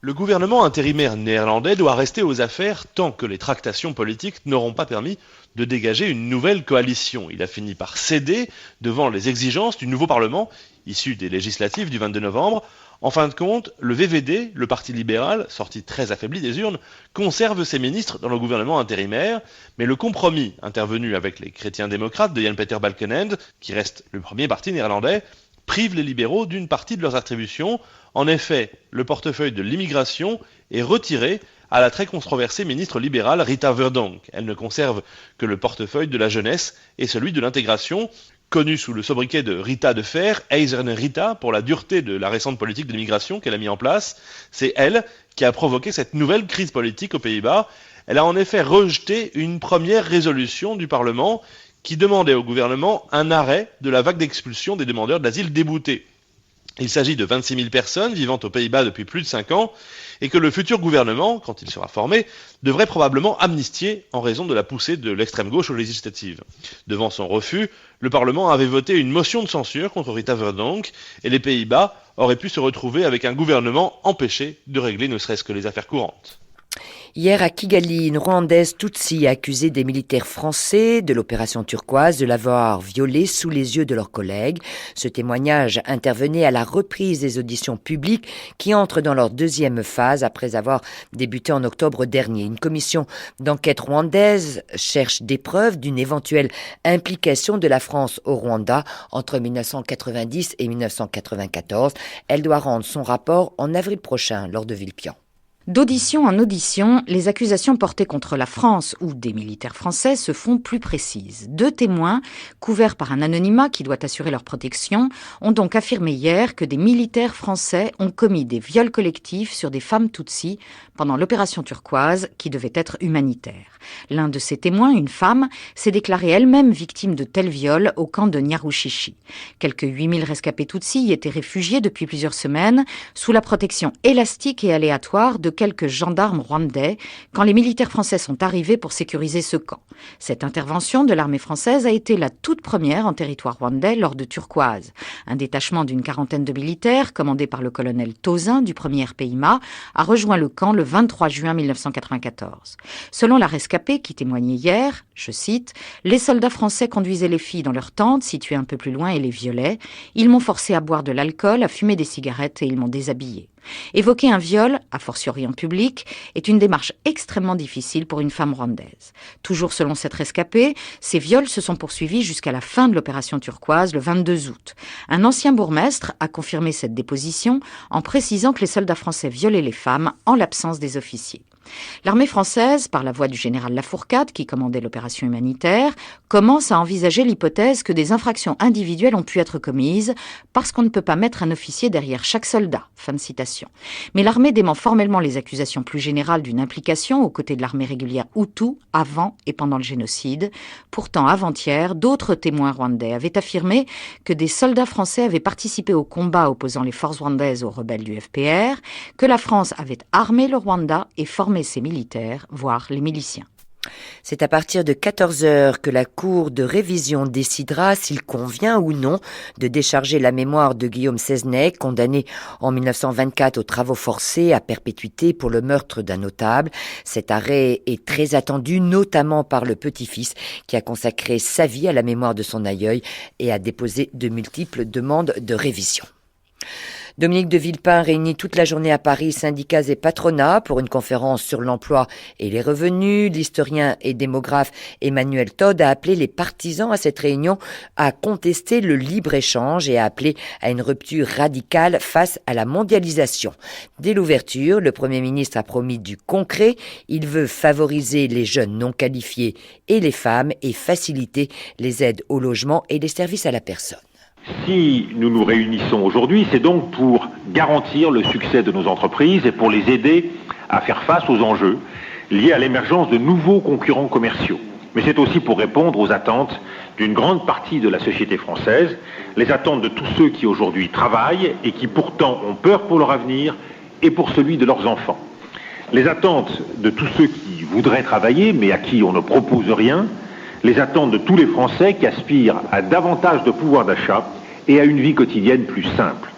Le gouvernement intérimaire néerlandais doit rester aux affaires tant que les tractations politiques n'auront pas permis de dégager une nouvelle coalition. Il a fini par céder devant les exigences du nouveau Parlement, issu des législatives du 22 novembre. En fin de compte, le VVD, le parti libéral, sorti très affaibli des urnes, conserve ses ministres dans le gouvernement intérimaire, mais le compromis intervenu avec les chrétiens démocrates de Jan-Peter Balkenende, qui reste le premier parti néerlandais, prive les libéraux d'une partie de leurs attributions. En effet, le portefeuille de l'immigration est retiré à la très controversée ministre libérale Rita Verdonk. Elle ne conserve que le portefeuille de la jeunesse et celui de l'intégration, connue sous le sobriquet de Rita de Fer, Eiserne Rita, pour la dureté de la récente politique de l'immigration qu'elle a mis en place. C'est elle qui a provoqué cette nouvelle crise politique aux Pays-Bas. Elle a en effet rejeté une première résolution du Parlement qui demandait au gouvernement un arrêt de la vague d'expulsion des demandeurs d'asile déboutés. Il s'agit de 26 000 personnes vivant aux Pays-Bas depuis plus de 5 ans et que le futur gouvernement, quand il sera formé, devrait probablement amnistier en raison de la poussée de l'extrême gauche aux législatives. Devant son refus, le Parlement avait voté une motion de censure contre Rita Verdonk et les Pays-Bas auraient pu se retrouver avec un gouvernement empêché de régler ne serait-ce que les affaires courantes. Hier à Kigali, une Rwandaise Tutsi a accusé des militaires français de l'opération turquoise de l'avoir violée sous les yeux de leurs collègues. Ce témoignage intervenait à la reprise des auditions publiques qui entrent dans leur deuxième phase après avoir débuté en octobre dernier. Une commission d'enquête rwandaise cherche des preuves d'une éventuelle implication de la France au Rwanda entre 1990 et 1994. Elle doit rendre son rapport en avril prochain lors de Villepin. D'audition en audition, les accusations portées contre la France ou des militaires français se font plus précises. 2 témoins, couverts par un anonymat qui doit assurer leur protection, ont donc affirmé hier que des militaires français ont commis des viols collectifs sur des femmes Tutsis pendant l'opération turquoise qui devait être humanitaire. L'un de ces témoins, une femme, s'est déclarée elle-même victime de tels viols au camp de Nyarushishi. Quelques 8000 rescapés Tutsis y étaient réfugiés depuis plusieurs semaines sous la protection élastique et aléatoire de quelques gendarmes rwandais quand les militaires français sont arrivés pour sécuriser ce camp. Cette intervention de l'armée française a été la toute première en territoire rwandais lors de Turquoise. Un détachement d'une 40aine de militaires, commandé par le colonel Tozin du 1er RPIMA, a rejoint le camp le 23 juin 1994. Selon la rescapée qui témoignait hier, je cite, « Les soldats français conduisaient les filles dans leur tente située un peu plus loin et les violaient. Ils m'ont forcé à boire de l'alcool, à fumer des cigarettes et ils m'ont déshabillée. » Évoquer un viol, a fortiori en public, est une démarche extrêmement difficile pour une femme rwandaise. Toujours selon cette rescapée, ces viols se sont poursuivis jusqu'à la fin de l'opération turquoise le 22 août. Un ancien bourgmestre a confirmé cette déposition en précisant que les soldats français violaient les femmes en l'absence des officiers. L'armée française, par la voix du général Lafourcade, qui commandait l'opération humanitaire, commence à envisager l'hypothèse que des infractions individuelles ont pu être commises parce qu'on ne peut pas mettre un officier derrière chaque soldat. Fin de citation. Mais l'armée dément formellement les accusations plus générales d'une implication aux côtés de l'armée régulière Hutu avant et pendant le génocide. Pourtant, avant-hier, d'autres témoins rwandais avaient affirmé que des soldats français avaient participé au combat opposant les forces rwandaises aux rebelles du FPR, que la France avait armé le Rwanda et formé ses militaires, voire les miliciens. C'est à partir de 14h que la Cour de révision décidera s'il convient ou non de décharger la mémoire de Guillaume Cesnay, condamné en 1924 aux travaux forcés à perpétuité pour le meurtre d'un notable. Cet arrêt est très attendu, notamment par le petit-fils qui a consacré sa vie à la mémoire de son aïeul et a déposé de multiples demandes de révision. Dominique de Villepin réunit toute la journée à Paris syndicats et patronats pour une conférence sur l'emploi et les revenus. L'historien et démographe Emmanuel Todd a appelé les partisans à cette réunion à contester le libre-échange et à appeler à une rupture radicale face à la mondialisation. Dès l'ouverture, le Premier ministre a promis du concret. Il veut favoriser les jeunes non qualifiés et les femmes et faciliter les aides au logement et les services à la personne. Si nous nous réunissons aujourd'hui, c'est donc pour garantir le succès de nos entreprises et pour les aider à faire face aux enjeux liés à l'émergence de nouveaux concurrents commerciaux. Mais c'est aussi pour répondre aux attentes d'une grande partie de la société française, les attentes de tous ceux qui aujourd'hui travaillent et qui pourtant ont peur pour leur avenir et pour celui de leurs enfants. Les attentes de tous ceux qui voudraient travailler mais à qui on ne propose rien, les attentes de tous les Français qui aspirent à davantage de pouvoir d'achat et à une vie quotidienne plus simple.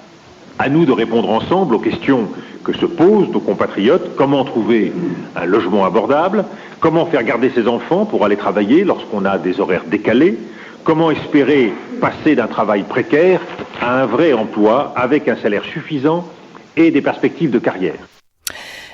À nous de répondre ensemble aux questions que se posent nos compatriotes. Comment trouver un logement abordable? Comment faire garder ses enfants pour aller travailler lorsqu'on a des horaires décalés? Comment espérer passer d'un travail précaire à un vrai emploi avec un salaire suffisant et des perspectives de carrière?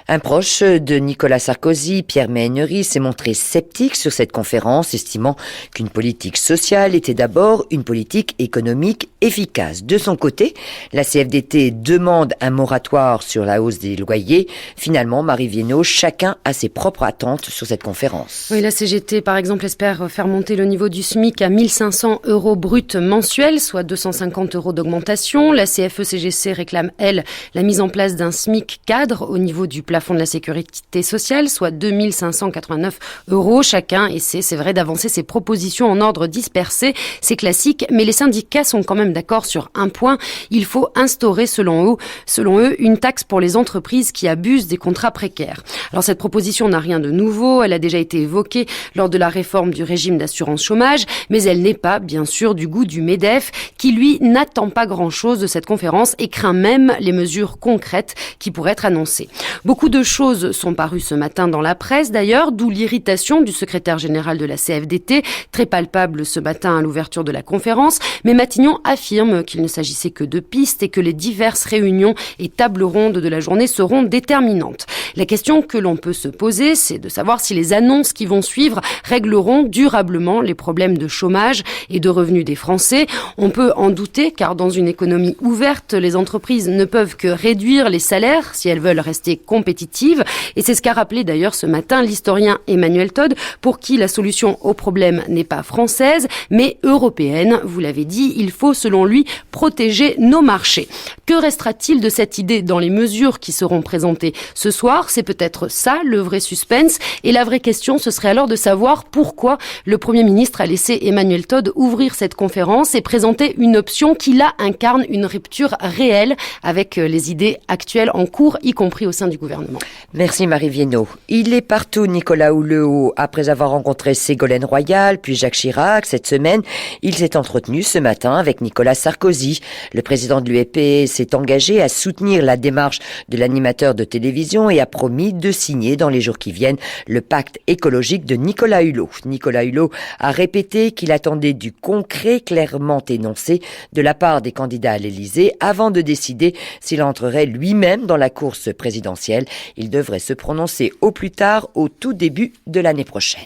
Un proche de Nicolas Sarkozy, Pierre Méhaignery, s'est montré sceptique sur cette conférence, estimant qu'une politique sociale était d'abord une politique économique efficace. De son côté, la CFDT demande un moratoire sur la hausse des loyers. Finalement, Marie Viennot, chacun a ses propres attentes sur cette conférence. Oui, la CGT, par exemple, espère faire monter le niveau du SMIC à 1 500 € brut mensuels, soit 250 € d'augmentation. La CFE-CGC réclame, elle, la mise en place d'un SMIC cadre au niveau du plafond de la sécurité sociale, soit 2 589 €. Chacun essaie, c'est vrai, d'avancer ses propositions en ordre dispersé. C'est classique, mais les syndicats sont quand même d'accord sur un point. Il faut instaurer, selon eux, une taxe pour les entreprises qui abusent des contrats précaires. Alors cette proposition n'a rien de nouveau. Elle a déjà été évoquée lors de la réforme du régime d'assurance chômage, mais elle n'est pas, bien sûr, du goût du MEDEF, qui, lui, n'attend pas grand-chose de cette conférence et craint même les mesures concrètes qui pourraient être annoncées. Beaucoup Beaucoup de choses sont parues ce matin dans la presse d'ailleurs, d'où l'irritation du secrétaire général de la CFDT, très palpable ce matin à l'ouverture de la conférence. Mais Matignon affirme qu'il ne s'agissait que de pistes et que les diverses réunions et tables rondes de la journée seront déterminantes. La question que l'on peut se poser, c'est de savoir si les annonces qui vont suivre régleront durablement les problèmes de chômage et de revenus des Français. On peut en douter car dans une économie ouverte, les entreprises ne peuvent que réduire les salaires si elles veulent rester compétitives. Et c'est ce qu'a rappelé d'ailleurs ce matin l'historien Emmanuel Todd, pour qui la solution au problème n'est pas française mais européenne. Vous l'avez dit, il faut selon lui protéger nos marchés. Que restera-t-il de cette idée dans les mesures qui seront présentées ce soir? C'est peut-être ça le vrai suspense. Et la vraie question, ce serait alors de savoir pourquoi le Premier ministre a laissé Emmanuel Todd ouvrir cette conférence et présenter une option qui là incarne une rupture réelle avec les idées actuelles en cours, y compris au sein du gouvernement. Merci Marie Viennot. Il est partout Nicolas Hulot. Après avoir rencontré Ségolène Royal, puis Jacques Chirac, cette semaine, il s'est entretenu ce matin avec Nicolas Sarkozy. Le président de l'UEP s'est engagé à soutenir la démarche de l'animateur de télévision et a promis de signer dans les jours qui viennent le pacte écologique de Nicolas Hulot. Nicolas Hulot a répété qu'il attendait du concret clairement énoncé de la part des candidats à l'Élysée avant de décider s'il entrerait lui-même dans la course présidentielle. Il devrait se prononcer au plus tard au tout début de l'année prochaine.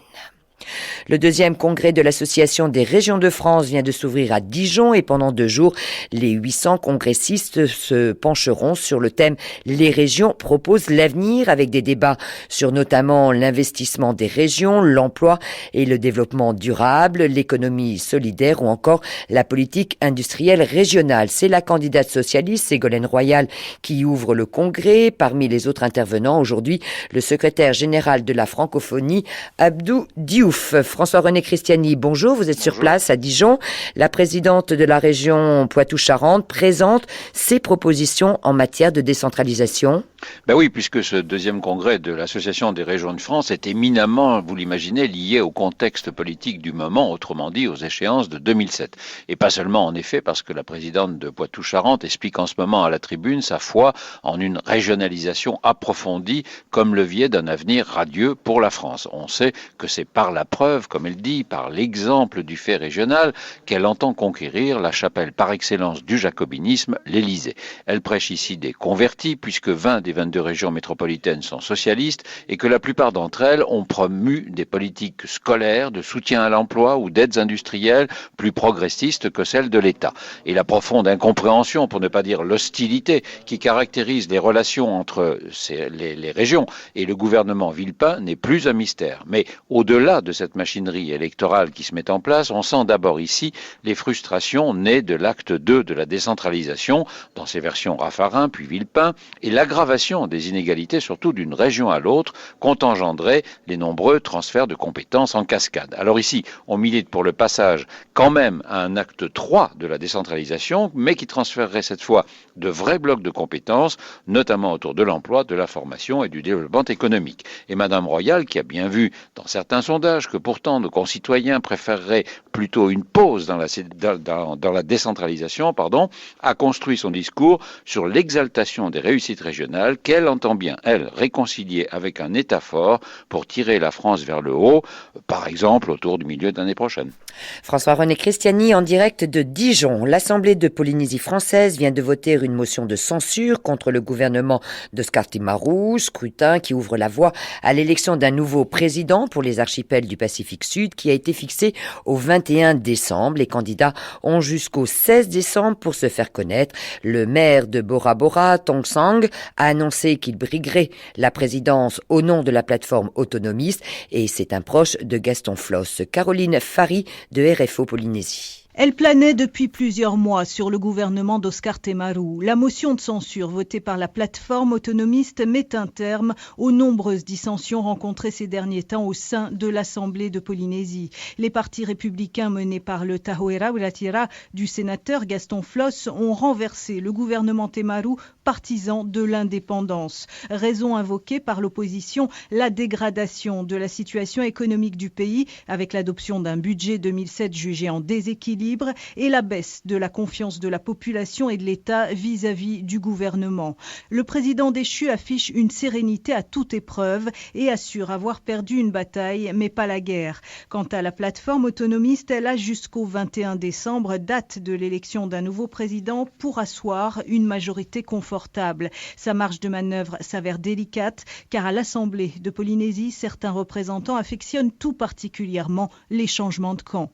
Le deuxième congrès de l'Association des régions de France vient de s'ouvrir à Dijon et pendant 2 jours, les 800 congressistes se pencheront sur le thème « Les régions proposent l'avenir » avec des débats sur notamment l'investissement des régions, l'emploi et le développement durable, l'économie solidaire ou encore la politique industrielle régionale. C'est la candidate socialiste Ségolène Royal qui ouvre le congrès. Parmi les autres intervenants aujourd'hui, le secrétaire général de la francophonie, Abdou Diouf. François-René Christiani, bonjour, vous êtes sur place à Dijon. La présidente de la région Poitou-Charentes présente ses propositions en matière de décentralisation. Ben oui, puisque ce deuxième congrès de l'Association des régions de France est éminemment, vous l'imaginez, lié au contexte politique du moment, autrement dit aux échéances de 2007. Et pas seulement en effet parce que la présidente de Poitou-Charentes explique en ce moment à la tribune sa foi en une régionalisation approfondie comme levier d'un avenir radieux pour la France. On sait que c'est par la preuve, comme elle dit, par l'exemple du fait régional qu'elle entend conquérir la chapelle par excellence du jacobinisme, l'Élysée. Elle prêche ici des convertis puisque 20 des 22 régions métropolitaines sont socialistes et que la plupart d'entre elles ont promu des politiques scolaires, de soutien à l'emploi ou d'aides industrielles plus progressistes que celles de l'État. Et la profonde incompréhension, pour ne pas dire l'hostilité, qui caractérise les relations entre les régions et le gouvernement Villepin n'est plus un mystère. Mais au-delà de cette machinerie électorale qui se met en place, on sent d'abord ici les frustrations nées de l'acte 2 de la décentralisation, dans ses versions Raffarin puis Villepin, et l'aggravation des inégalités, surtout d'une région à l'autre, qu'ont engendré les nombreux transferts de compétences en cascade. Alors ici, on milite pour le passage quand même à un acte 3 de la décentralisation, mais qui transférerait cette fois de vrais blocs de compétences, notamment autour de l'emploi, de la formation et du développement économique. Et Madame Royal, qui a bien vu dans certains sondages que pourtant nos concitoyens préféreraient plutôt une pause dans la décentralisation, a construit son discours sur l'exaltation des réussites régionales qu'elle entend bien, elle, réconcilier avec un État fort pour tirer la France vers le haut, par exemple autour du milieu de l'année prochaine. François-René Christiani en direct de Dijon. L'Assemblée de Polynésie française vient de voter une motion de censure contre le gouvernement d'Oscar Timaru, scrutin qui ouvre la voie à l'élection d'un nouveau président pour les archipels du Pacifique Sud qui a été fixé au 21 décembre. Les candidats ont jusqu'au 16 décembre pour se faire connaître. Le maire de Bora Bora, Tong Sang, a annoncé qu'il briguerait la présidence au nom de la plateforme autonomiste et c'est un proche de Gaston Floss. Caroline Fary de RFO Polynésie. Elle planait depuis plusieurs mois sur le gouvernement d'Oscar Timaru. La motion de censure votée par la plateforme autonomiste met un terme aux nombreuses dissensions rencontrées ces derniers temps au sein de l'Assemblée de Polynésie. Les partis républicains menés par le Tahoera Wiratira du sénateur Gaston Floss ont renversé le gouvernement Timaru, partisan de l'indépendance. Raison invoquée par l'opposition, la dégradation de la situation économique du pays avec l'adoption d'un budget 2007 jugé en déséquilibre déséquilibre et la baisse de la confiance de la population et de l'État vis-à-vis du gouvernement. Le président déchu affiche une sérénité à toute épreuve et assure avoir perdu une bataille, mais pas la guerre. Quant à la plateforme autonomiste, elle a jusqu'au 21 décembre, date de l'élection d'un nouveau président, pour asseoir une majorité confortable. Sa marge de manœuvre s'avère délicate, car à l'Assemblée de Polynésie, certains représentants affectionnent tout particulièrement les changements de camp.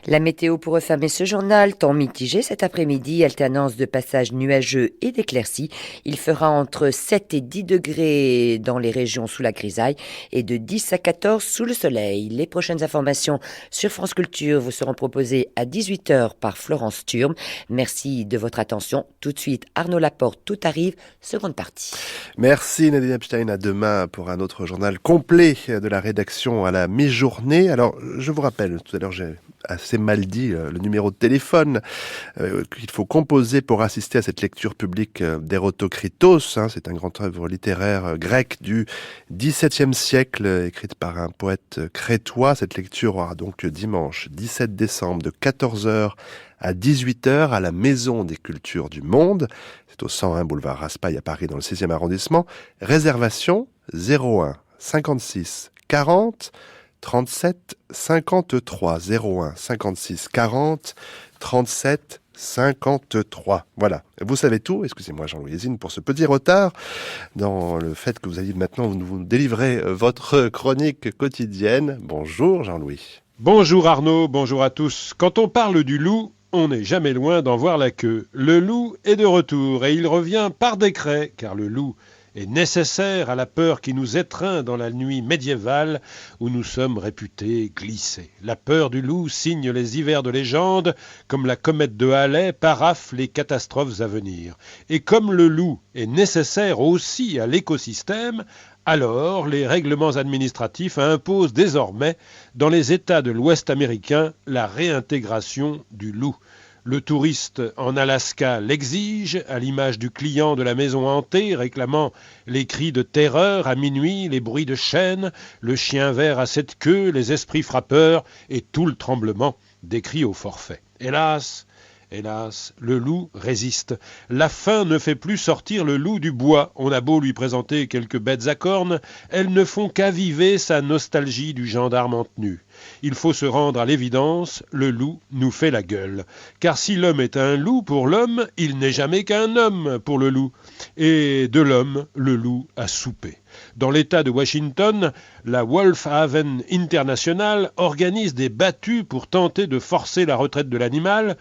La météo pour refermer ce journal, temps mitigé cet après-midi, alternance de passages nuageux et d'éclaircies. Il fera entre 7 et 10 degrés dans les régions sous la grisaille et de 10 à 14 sous le soleil. Les prochaines informations sur France Culture vous seront proposées à 18h par Florence Thurm. Merci de votre attention. Tout de suite, Arnaud Laporte, tout arrive, seconde partie. Merci Nadine Epstein, à demain pour un autre journal complet de la rédaction à la mi-journée. Alors, je vous rappelle, tout à l'heure j'ai assez mal dit le numéro de téléphone qu'il faut composer pour assister à cette lecture publique d'Érotokritos. C'est un grand œuvre littéraire grec du XVIIe siècle, écrite par un poète crétois. Cette lecture aura donc dimanche 17 décembre de 14h à 18h à la Maison des Cultures du Monde. C'est au 101 boulevard Raspail à Paris dans le 6e arrondissement. Réservation 01 56 40 37 53 01 56 40 37 53. Voilà. Vous savez tout. Excusez-moi Jean-Louis Hésine pour ce petit retard dans le fait que vous allez maintenant nous délivrer votre chronique quotidienne. Bonjour Jean-Louis. Bonjour Arnaud, bonjour à tous. Quand on parle du loup, on n'est jamais loin d'en voir la queue. Le loup est de retour et il revient par décret, car le loup est nécessaire à la peur qui nous étreint dans la nuit médiévale où nous sommes réputés glissés. La peur du loup signe les hivers de légende, comme la comète de Halley paraphe les catastrophes à venir. Et comme le loup est nécessaire aussi à l'écosystème, alors les règlements administratifs imposent désormais dans les États de l'Ouest américain la réintégration du loup. Le touriste en Alaska l'exige, à l'image du client de la maison hantée réclamant les cris de terreur à minuit, les bruits de chaînes, le chien vert à 7 queues, les esprits frappeurs et tout le tremblement des cris au forfait. Hélas, le loup résiste. La faim ne fait plus sortir le loup du bois. On a beau lui présenter quelques bêtes à cornes, elles ne font qu'aviver sa nostalgie du gendarme en tenue. Il faut se rendre à l'évidence, le loup nous fait la gueule. Car si l'homme est un loup pour l'homme, il n'est jamais qu'un homme pour le loup. Et de l'homme, le loup a soupé. Dans l'État de Washington, la Wolf Haven International organise des battues pour tenter de forcer la retraite de l'animal.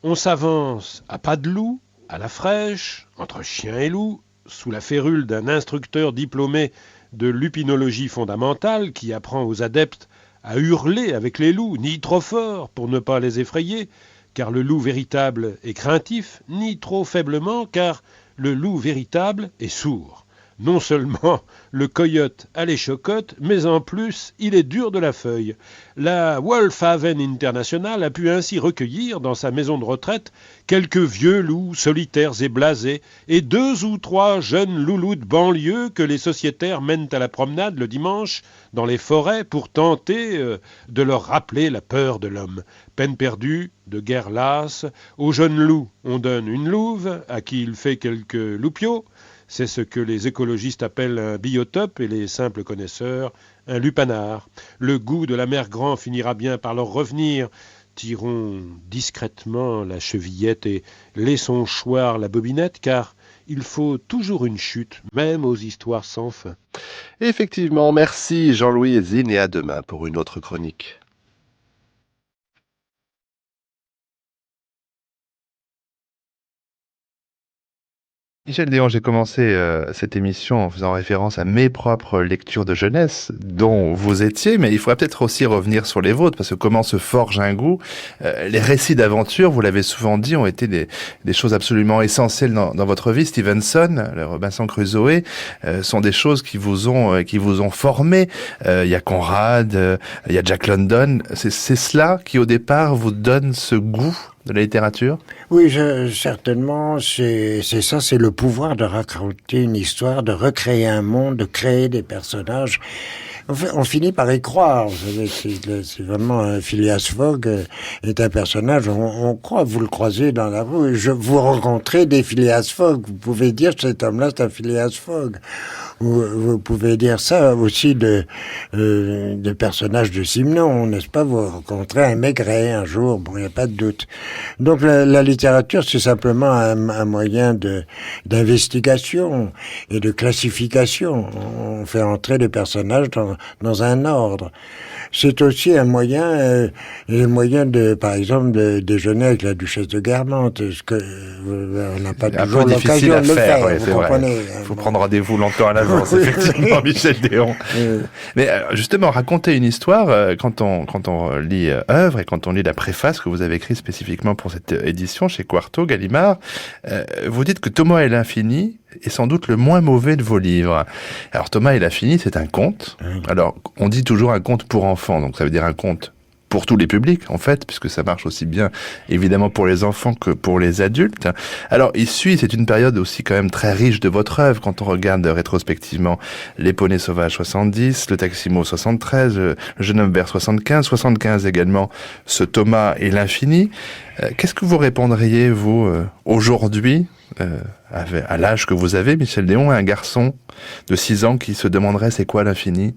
On s'avance à pas de loup, à la fraîche, entre chien et loup, sous la férule d'un instructeur diplômé de lupinologie fondamentale qui apprend aux adeptes à hurler avec les loups, ni trop fort pour ne pas les effrayer, car le loup véritable est craintif, ni trop faiblement, car le loup véritable est sourd. Non seulement le coyote a les chocottes, mais en plus, il est dur de la feuille. La Wolf Haven International a pu ainsi recueillir dans sa maison de retraite quelques vieux loups solitaires et blasés, et 2 ou 3 jeunes loulous de banlieue que les sociétaires mènent à la promenade le dimanche dans les forêts pour tenter de leur rappeler la peur de l'homme. Peine perdue, de guerre lasse, aux jeunes loups on donne une louve, à qui il fait quelques loupiaux. C'est ce que les écologistes appellent un biotope et les simples connaisseurs un lupanar. Le goût de la mer Grand finira bien par leur revenir. Tirons discrètement la chevillette et laissons choir la bobinette, car il faut toujours une chute, même aux histoires sans fin. Effectivement, merci Jean-Louis Hésine et à demain pour une autre chronique. Michel Déon, j'ai commencé cette émission en faisant référence à mes propres lectures de jeunesse, dont vous étiez, mais il faudra peut-être aussi revenir sur les vôtres, parce que comment se forge un goût, les récits d'aventure, vous l'avez souvent dit, ont été des choses absolument essentielles dans votre vie. Stevenson, le Robinson Crusoe, sont des choses qui vous ont formé. Il y a Conrad, il y a Jack London. C'est cela qui, au départ, vous donne ce goût de la littérature? Oui, certainement, c'est ça, c'est le pouvoir de raconter une histoire, de recréer un monde, de créer des personnages. on finit par y croire. Vous savez, c'est vraiment Phileas Fogg est un personnage. On croit, vous le croisez dans la rue. Vous rencontrez des Phileas Fogg. Vous pouvez dire cet homme-là, c'est un Phileas Fogg. Vous pouvez dire ça aussi de personnages de Simenon, n'est-ce pas? Vous rencontrez un Maigret un jour, bon, il n'y a pas de doute. Donc la littérature, c'est simplement un moyen d'investigation et de classification. On fait entrer les personnages dans un ordre. C'est aussi un moyen, par exemple, de déjeuner avec la duchesse de Guermantes, ce que on n'a pas toujours l'occasion de le faire. Ouais, vous comprenez. Il faut prendre rendez-vous longtemps à l'avance, effectivement, Michel Déon. Mais justement, raconter une histoire, quand on lit œuvre et quand on lit la préface que vous avez écrite spécifiquement pour cette édition chez Quarto, Gallimard, vous dites que Thomas et l'infini est sans doute le moins mauvais de vos livres. Alors Thomas et l'infini, c'est un conte. Alors on dit toujours un conte pour enfants, donc ça veut dire un conte pour tous les publics, en fait, puisque ça marche aussi bien, évidemment, pour les enfants que pour les adultes. Alors, c'est une période aussi quand même très riche de votre œuvre, quand on regarde rétrospectivement Les Poneys Sauvages 70, Le Taximo 73, Le Jeune Homme Vert 75 également, ce Thomas et l'infini. Qu'est-ce que vous répondriez, vous, aujourd'hui, à l'âge que vous avez, Michel Déon, à un garçon de 6 ans qui se demanderait c'est quoi l'infini?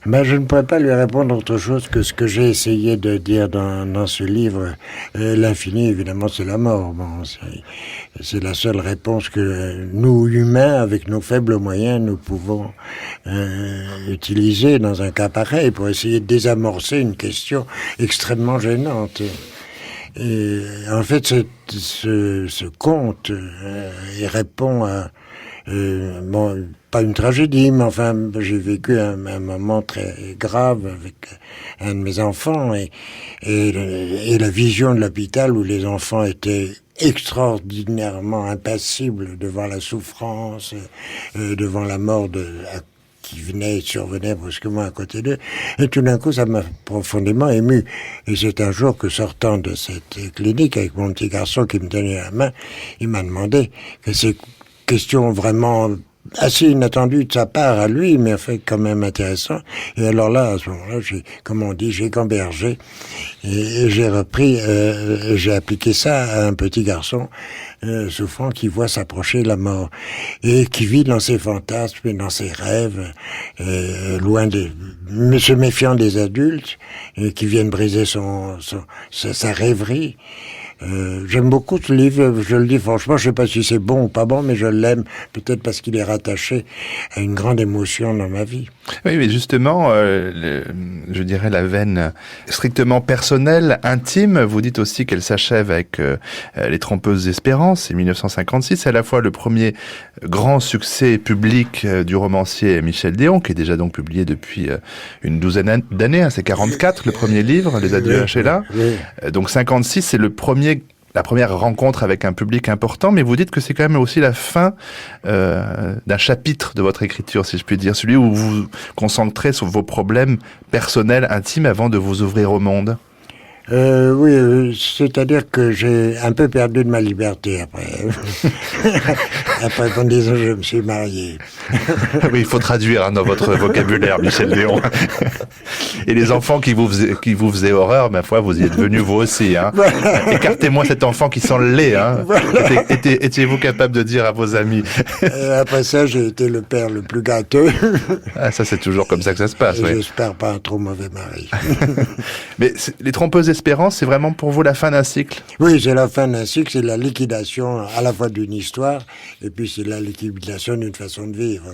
Je ne pourrais pas lui répondre autre chose que ce que j'ai essayé de dire dans ce livre. L'infini, évidemment, c'est la mort. Bon, c'est la seule réponse que nous, humains, avec nos faibles moyens, nous pouvons utiliser dans un cas pareil pour essayer de désamorcer une question extrêmement gênante. Et en fait, ce conte, il répond à... pas une tragédie, mais enfin, j'ai vécu un moment très grave avec un de mes enfants et la vision de l'hôpital où les enfants étaient extraordinairement impassibles devant la souffrance, devant la mort qui survenait brusquement à côté d'eux. Et tout d'un coup, ça m'a profondément ému. Et c'est un jour que, sortant de cette clinique avec mon petit garçon qui me tenait la main, il m'a demandé que ces questions vraiment assez inattendues de sa part à lui, mais en fait quand même intéressant. Et alors là, à ce moment-là, j'ai gambergé et j'ai repris, j'ai appliqué ça à un petit garçon souffrant qui voit s'approcher la mort et qui vit dans ses fantasmes et dans ses rêves, se méfiant des adultes qui viennent briser sa rêverie. J'aime beaucoup ce livre, je le dis franchement, je sais pas si c'est bon ou pas bon, mais je l'aime, peut-être parce qu'il est rattaché à une grande émotion dans ma vie. Oui, mais justement, je dirais la veine strictement personnelle, intime, vous dites aussi qu'elle s'achève avec Les Trompeuses Espérances, c'est 1956, c'est à la fois le premier grand succès public du romancier Michel Déon, qui est déjà donc publié depuis une douzaine d'années, c'est 44 le premier livre, Les Adieux à Sheila, donc 56 c'est la première rencontre avec un public important, mais vous dites que c'est quand même aussi la fin d'un chapitre de votre écriture, si je puis dire, celui où vous vous concentrez sur vos problèmes personnels, intimes, avant de vous ouvrir au monde. Oui, c'est-à-dire que j'ai un peu perdu de ma liberté après. Après, en disant je me suis marié. Oui, il faut traduire dans votre vocabulaire, Michel Déon. Et les enfants qui vous faisaient horreur, ma foi, vous y êtes venus vous aussi. Hein. Écartez-moi cet enfant qui sent le lait. Hein. Étiez-vous capable de dire à vos amis? Après ça, j'ai été le père le plus gâteux. Ah, ça, c'est toujours comme ça que ça se passe. Oui. J'espère pas un trop mauvais mari. Mais Les Trompeuses Espérances, c'est vraiment pour vous la fin d'un cycle? Oui, c'est la fin d'un cycle, c'est la liquidation à la fois d'une histoire et puis c'est la liquidation d'une façon de vivre.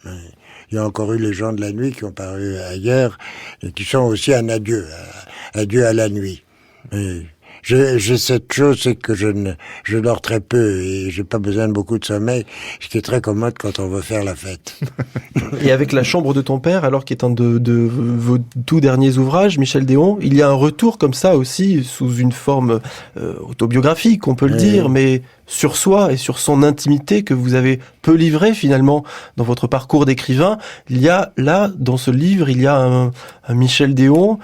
Il y a encore eu Les Gens de la Nuit qui ont paru ailleurs et qui sont aussi un adieu à la nuit. J'ai cette chose, c'est que je dors très peu et j'ai pas besoin de beaucoup de sommeil, ce qui est très commode quand on veut faire la fête. Et avec La Chambre de ton père, alors qui est un de vos tout derniers ouvrages, Michel Déon, il y a un retour comme ça aussi, sous une forme autobiographique, on peut le dire, mais sur soi et sur son intimité que vous avez peu livré finalement dans votre parcours d'écrivain. Il y a là, dans ce livre, il y a un Michel Déon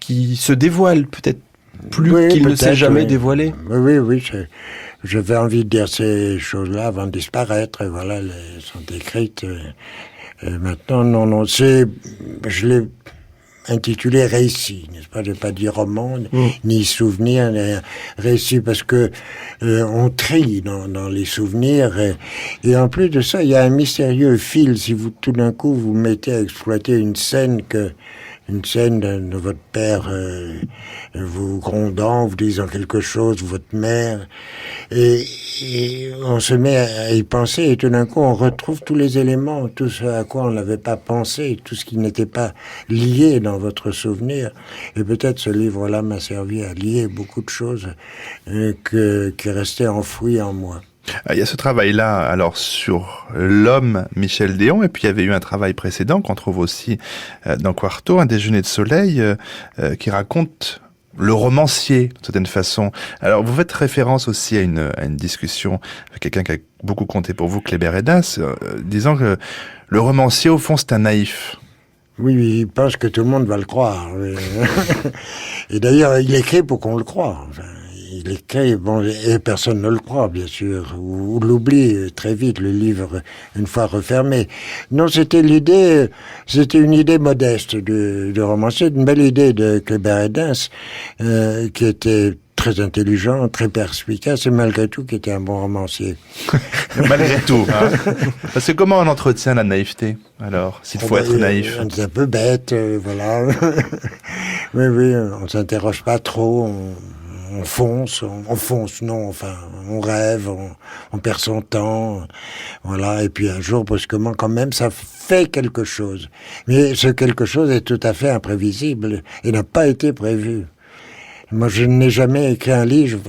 qui se dévoile peut-être plus qu'il ne s'est jamais dévoilé. Oui, j'avais envie de dire ces choses-là avant de disparaître, et voilà, elles sont écrites. Maintenant, non, je l'ai intitulé récit, n'est-ce pas? Je vais pas dire roman, ni souvenir, ni récit, parce que on trie dans les souvenirs, et en plus de ça, il y a un mystérieux fil. Si vous tout d'un coup vous mettez à exploiter une scène de votre père vous grondant, vous disant quelque chose, votre mère, et on se met à y penser, et tout d'un coup on retrouve tous les éléments, tout ce à quoi on n'avait pas pensé, tout ce qui n'était pas lié dans votre souvenir. Et peut-être ce livre-là m'a servi à lier beaucoup de choses qui restaient enfouies en moi. Il y a ce travail-là, alors, sur l'homme Michel Déon, et puis il y avait eu un travail précédent qu'on trouve aussi dans Quarto, Un déjeuner de soleil, qui raconte le romancier, d'une certaine façon. Alors, vous faites référence aussi à une discussion avec quelqu'un qui a beaucoup compté pour vous, Kléber Hédas, disant que le romancier, au fond, c'est un naïf. Oui, il pense que tout le monde va le croire. Et d'ailleurs, il écrit pour qu'on le croie. Enfin, il écrit, et personne ne le croit, bien sûr, ou l'oublie très vite, le livre, une fois refermé. Non, c'était une idée modeste de romancier, une belle idée de Kléber Hédas, qui était très intelligent, très perspicace, et malgré tout, qui était un bon romancier. Malgré tout, hein. Parce que comment on entretient la naïveté, alors, s'il faut être naïf? On est un peu bête, voilà. Oui, on s'interroge pas trop, on fonce, non, enfin, on rêve, on perd son temps, voilà, et puis un jour, brusquement, quand même, ça fait quelque chose. Mais ce quelque chose est tout à fait imprévisible, et n'a pas été prévu. Moi, je n'ai jamais écrit un livre,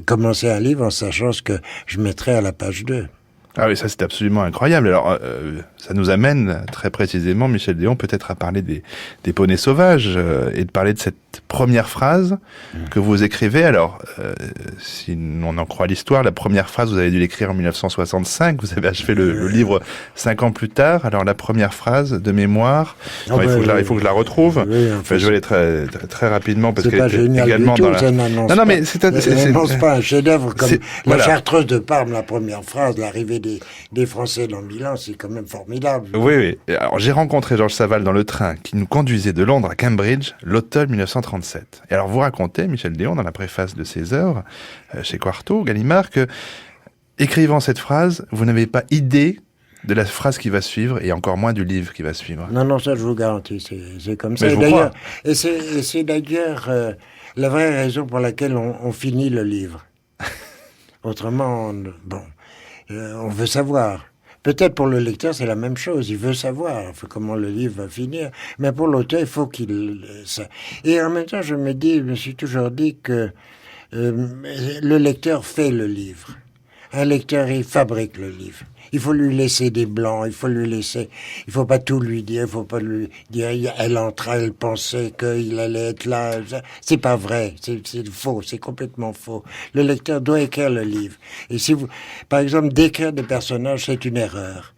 commencé un livre en sachant ce que je mettrais à la page 2. Ah oui, ça c'est absolument incroyable. Alors, ça nous amène très précisément, Michel Déon, peut-être à parler des poneys sauvages et de parler de cette première phrase que vous écrivez. Alors, si on en croit l'histoire, la première phrase, vous avez dû l'écrire en 1965. Vous avez achevé le livre 5 ans plus tard. Alors, la première phrase de mémoire, il faut que je la retrouve. Oui, je vais aller très, très, très rapidement parce que pas génial également du tout, dans la... ça n'annonce non, pas, mais ça n'annonce pas un chef-d'œuvre comme voilà. La Chartreuse de Parme, la première phrase, l'arrivée des Français dans Milan, c'est quand même formidable. Oui. Alors, j'ai rencontré Georges Saval dans le train qui nous conduisait de Londres à Cambridge l'automne 1937. Et alors, vous racontez, Michel Déon, dans la préface de ses œuvres, chez Quarto, Gallimard, que, écrivant cette phrase, vous n'avez pas idée de la phrase qui va suivre, et encore moins du livre qui va suivre. Non, ça je vous garantis, c'est comme ça. Mais je vous crois. Et c'est d'ailleurs la vraie raison pour laquelle on finit le livre. Autrement, on veut savoir. Peut-être pour le lecteur, c'est la même chose. Il veut savoir comment le livre va finir. Mais pour l'auteur, il faut qu'il... Et en même temps, je me suis toujours dit que le lecteur fait le livre. Un lecteur, il fabrique le livre. Il faut lui laisser des blancs, il faut pas tout lui dire, il faut pas lui dire, elle pensait qu'il allait être là. C'est pas vrai, c'est faux, c'est complètement faux. Le lecteur doit écrire le livre. Et si par exemple, décrire des personnages, c'est une erreur.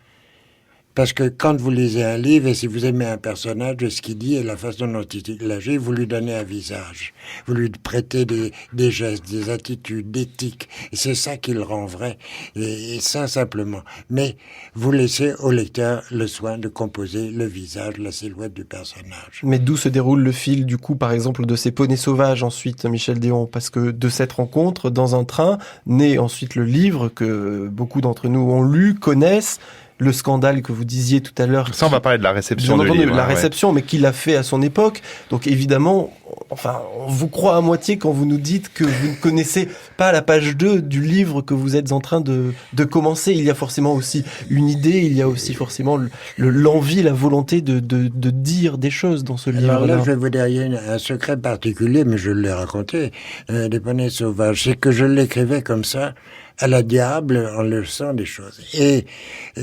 Parce que quand vous lisez un livre, et si vous aimez un personnage, ce qu'il dit et la façon dont il agit, vous lui donnez un visage. Vous lui prêtez des gestes, des attitudes, des tics. Et c'est ça qui le rend vrai. Et ça, simplement. Mais vous laissez au lecteur le soin de composer le visage, la silhouette du personnage. Mais d'où se déroule le fil, du coup, par exemple, de ces poneys sauvages, ensuite, Michel Déon? Parce que de cette rencontre, dans un train, naît ensuite le livre que beaucoup d'entre nous ont lu, connaissent, le scandale que vous disiez tout à l'heure. Ça, on va parler de la réception du livre. La réception, mais qu'il a fait à son époque. Donc évidemment, enfin, on vous croit à moitié quand vous nous dites que vous ne connaissez pas la page 2 du livre que vous êtes en train de commencer. Il y a forcément aussi une idée, il y a aussi forcément l'envie, la volonté de dire des choses dans ce livre-là. Alors là, je vais vous dire, il y a un secret particulier, mais je l'ai raconté, des poneys sauvages. C'est que je l'écrivais comme ça, à la diable, en laissant des choses. Et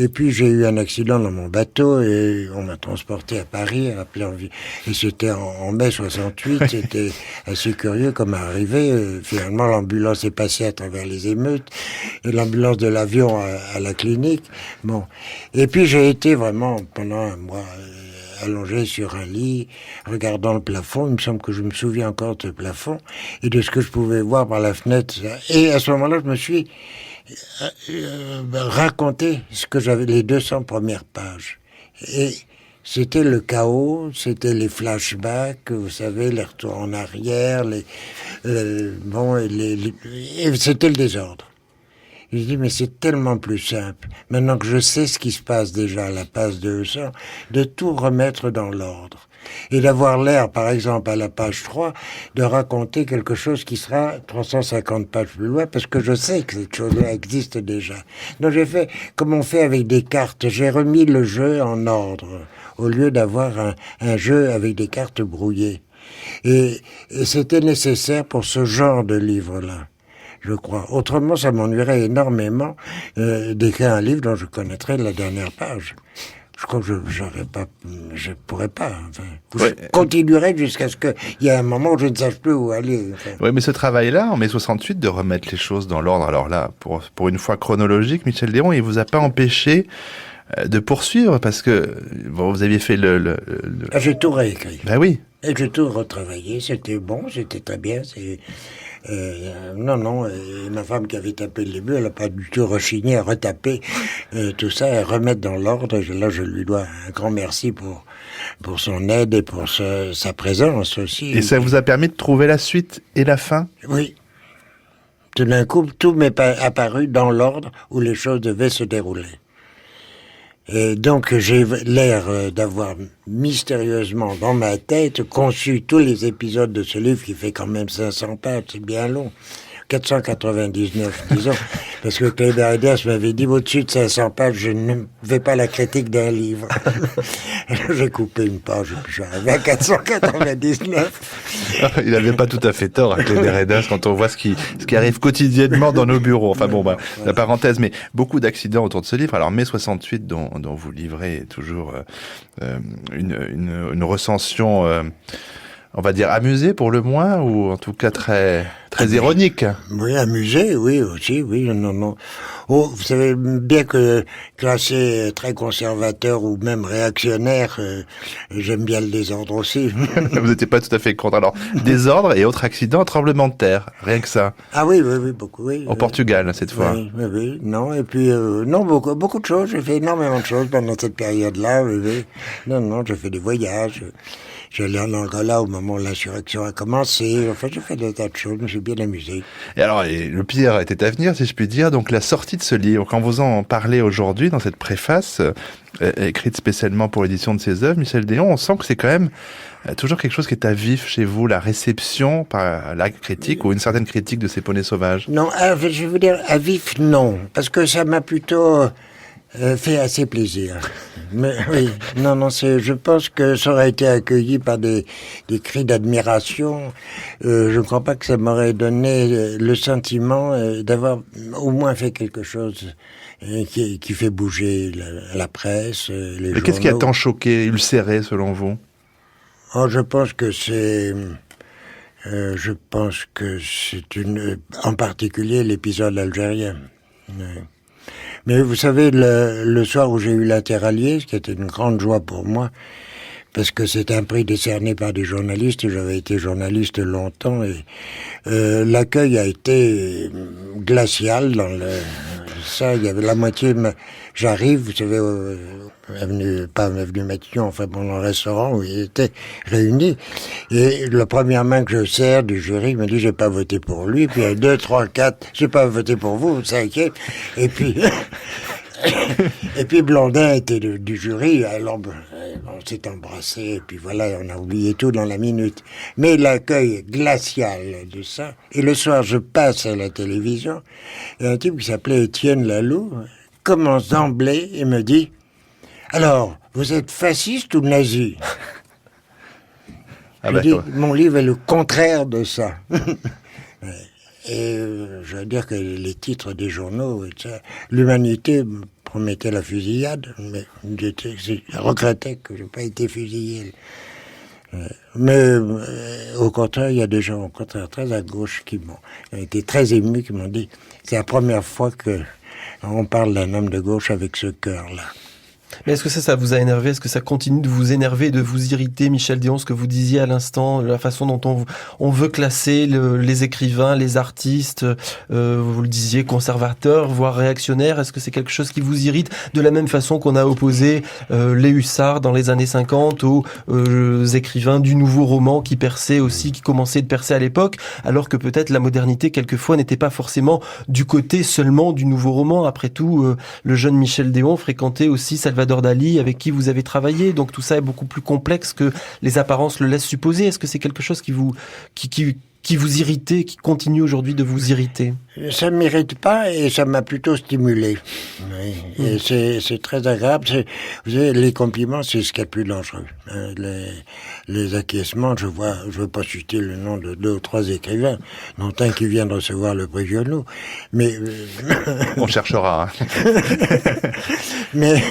puis j'ai eu un accident dans mon bateau et on m'a transporté à Paris, à Plainville. Et c'était en mai 68, c'était assez curieux comme arrivé. Finalement, l'ambulance est passée à travers les émeutes et l'ambulance de l'avion à la clinique. Bon. Et puis j'ai été vraiment pendant un mois allongé sur un lit, regardant le plafond. Il me semble que je me souviens encore de ce plafond et de ce que je pouvais voir par la fenêtre. Et à ce moment-là, je me suis raconté ce que j'avais, les 200 premières pages. Et c'était le chaos, c'était les flashbacks, vous savez, les retours en arrière, et c'était le désordre. Je dis, mais c'est tellement plus simple, maintenant que je sais ce qui se passe déjà à la page 200, de tout remettre dans l'ordre. Et d'avoir l'air, par exemple, à la page 3, de raconter quelque chose qui sera 350 pages plus loin, parce que je sais que cette chose-là existe déjà. Donc j'ai fait, comme on fait avec des cartes, j'ai remis le jeu en ordre, au lieu d'avoir un jeu avec des cartes brouillées. Et c'était nécessaire pour ce genre de livre-là, je crois. Autrement, ça m'ennuierait énormément d'écrire un livre dont je connaîtrais la dernière page. Je crois que je pourrais pas. Enfin, je continuerai jusqu'à ce qu'il y ait un moment où je ne sache plus où aller. Enfin. Oui, mais ce travail-là, en mai 68, de remettre les choses dans l'ordre, alors là, pour une fois chronologique, Michel Déron, il vous a pas empêché de poursuivre, parce que vous aviez fait Ah, j'ai tout réécrit. Ben oui. Et j'ai tout retravaillé, c'était bon, c'était très bien. Non, et ma femme qui avait tapé le début, elle n'a pas du tout rechigné à retaper tout ça, à remettre dans l'ordre. Là, je lui dois un grand merci pour son aide et pour sa présence aussi. Et ça vous a permis de trouver la suite et la fin ? Oui. Tout d'un coup, tout m'est apparu dans l'ordre où les choses devaient se dérouler. Et donc j'ai l'air d'avoir mystérieusement dans ma tête conçu tous les épisodes de ce livre qui fait quand même 500 pages, c'est bien long. 499, disons, parce que Kléber Héders m'avait dit au-dessus de 500 pages, je ne fais pas la critique d'un livre. Alors, j'ai coupé une page et puis je suis arrivé à 499. Il n'avait pas tout à fait tort à Kléber Héders quand on voit ce qui arrive quotidiennement dans nos bureaux. Enfin bon, la parenthèse, mais beaucoup d'accidents autour de ce livre. Alors mai 68, dont vous livrez toujours une recension. On va dire amusé pour le moins, ou en tout cas très ironique. Oui, amusé, oui, aussi, oui, non. Oh, vous savez bien que classé très conservateur ou même réactionnaire, j'aime bien le désordre aussi. Vous n'étiez pas tout à fait contre. Alors, désordre et autres accidents, tremblement de terre, rien que ça. Ah oui, beaucoup, oui. Au Portugal, cette fois. Oui, non, et puis, non, beaucoup de choses, j'ai fait énormément de choses pendant cette période-là, oui. Non, j'ai fait des voyages. J'allais en Angola au moment où l'insurrection a commencé. Enfin, j'ai fait des tas de choses, je me suis bien amusé. Et alors, le pire était à venir, si je puis dire. Donc, la sortie de ce livre, quand vous en parlez aujourd'hui, dans cette préface, écrite spécialement pour l'édition de ses œuvres, Michel Déon, on sent que c'est quand même toujours quelque chose qui est à vif chez vous, la réception par la critique ou une certaine critique de ces poneys sauvages. Non, je vais vous dire, à vif, non. Parce que ça m'a plutôt fait assez plaisir. Mais oui, non, je pense que ça aurait été accueilli par des cris d'admiration. Je ne crois pas que ça m'aurait donné le sentiment d'avoir au moins fait quelque chose qui fait bouger la presse, les journaux. Mais qu'est-ce qui a tant choqué, ulcéré, selon vous ? Je pense que c'est en particulier l'épisode algérien. Mais vous savez, le soir où j'ai eu l'Interallié, ce qui était une grande joie pour moi, parce que c'est un prix décerné par des journalistes, j'avais été journaliste longtemps, et l'accueil a été glacial dans ça, il y avait la moitié, j'arrive, vous savez, pas avenue Matignon, enfin dans le restaurant où ils étaient réunis, et la première main que je serre du jury me dit j'ai pas voté pour lui, puis il y a 2, 3, 4, j'ai pas voté pour vous, 5e, et puis et puis Blondin était du jury, alors on s'est embrassé, et puis voilà, on a oublié tout dans la minute. Mais l'accueil glacial de ça, et le soir je passe à la télévision, et un type qui s'appelait Étienne Laloux commence d'emblée et me dit « Alors, vous êtes fasciste ou nazi ?» Je dis « Mon livre est le contraire de ça. » Et je veux dire que les titres des journaux, l'Humanité promettait la fusillade, mais je regrettais que je n'ai pas été fusillé. Mais au contraire, il y a des gens très à gauche qui ont été très émus, qui m'ont dit c'est la première fois que on parle d'un homme de gauche avec ce cœur-là. Mais est-ce que ça vous a énervé? Est-ce que ça continue de vous énerver et de vous irriter, Michel Déon, ce que vous disiez à l'instant, la façon dont on veut classer les écrivains, les artistes, vous le disiez, conservateurs, voire réactionnaires? Est-ce que c'est quelque chose qui vous irrite de la même façon qu'on a opposé les hussards dans les années 50 aux écrivains du nouveau roman qui perçaient aussi, qui commençaient de percer à l'époque, alors que peut-être la modernité, quelquefois, n'était pas forcément du côté seulement du nouveau roman. Après tout, le jeune Michel Déon fréquentait aussi Salvador Dali, avec qui vous avez travaillé, donc tout ça est beaucoup plus complexe que les apparences le laissent supposer. Est-ce que c'est quelque chose qui vous irritait, qui continue aujourd'hui de vous irriter? Ça ne m'irrite pas et ça m'a plutôt stimulé. Oui. Et c'est très agréable. Vous savez, les compliments, c'est ce qu'il y a de plus dangereux. Les acquiescements, je veux pas citer le nom de 2 ou 3 écrivains, dont un qui vient de recevoir le prix Giono, mais on cherchera. Mais